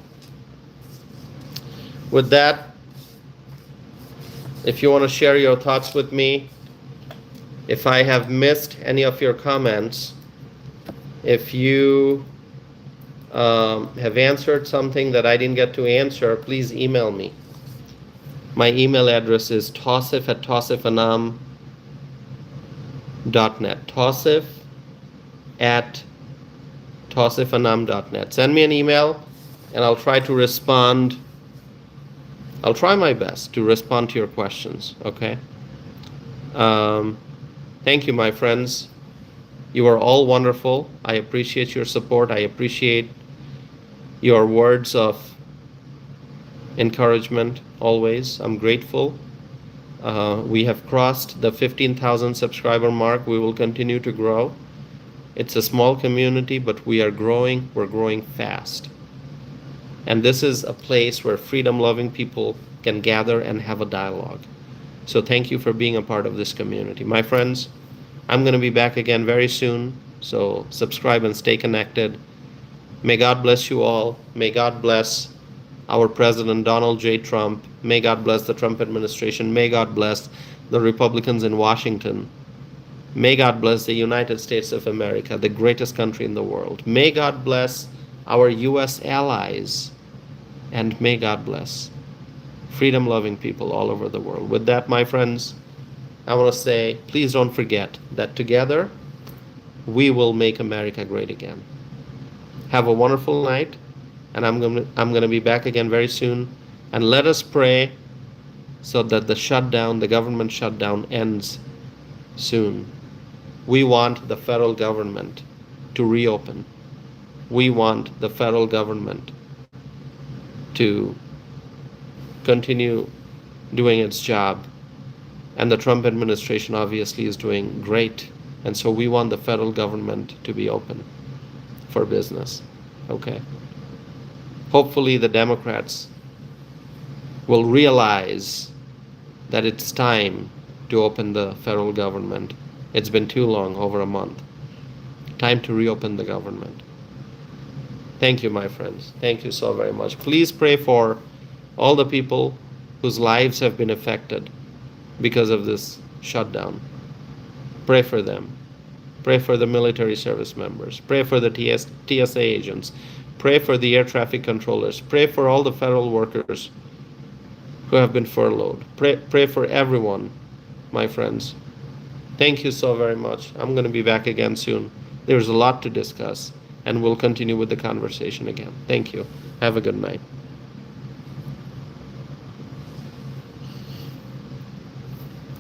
with that, if you want to share your thoughts with me, if I have missed any of your comments, if you have answered something that I didn't get to answer, please email me. My email address is tausif@tausifanam.net. tausif@tausifanam.net. Send me an email and I'll try to respond. I'll try my best to respond to your questions, okay? Thank you, my friends. You are all wonderful. I appreciate your support. I appreciate your words of encouragement always. I'm grateful. We have crossed the 15,000 subscriber mark. We will continue to grow. It's a small community, but we are growing. We're growing fast. And this is a place where freedom-loving people can gather and have a dialogue. So thank you for being a part of this community. My friends, I'm going to be back again very soon. So subscribe and stay connected. May God bless you all. May God bless our President Donald J. Trump. May God bless the Trump administration. May God bless the Republicans in Washington. May God bless the United States of America, the greatest country in the world. May God bless our U.S. allies. And may God bless freedom-loving people all over the world. With that, my friends, I want to say, please don't forget that together we will make America great again. Have a wonderful night, and I'm going to be back again very soon. And let us pray so that the government shutdown ends soon. We want the federal government to reopen. We want the federal government to continue doing its job. And the Trump administration obviously is doing great. And so we want the federal government to be open for business. Okay. Hopefully the Democrats will realize that it's time to open the federal government. It's been too long, over a month. Time to reopen the government. Thank you, my friends. Thank you so very much. Please pray for all the people whose lives have been affected because of this shutdown. Pray for them. Pray for the military service members. Pray for the TSA agents. Pray for the air traffic controllers. Pray for all the federal workers who have been furloughed. Pray for everyone, my friends. Thank you so very much. I'm going to be back again soon. There's a lot to discuss, and we'll continue with the conversation again. Thank you. Have a good night.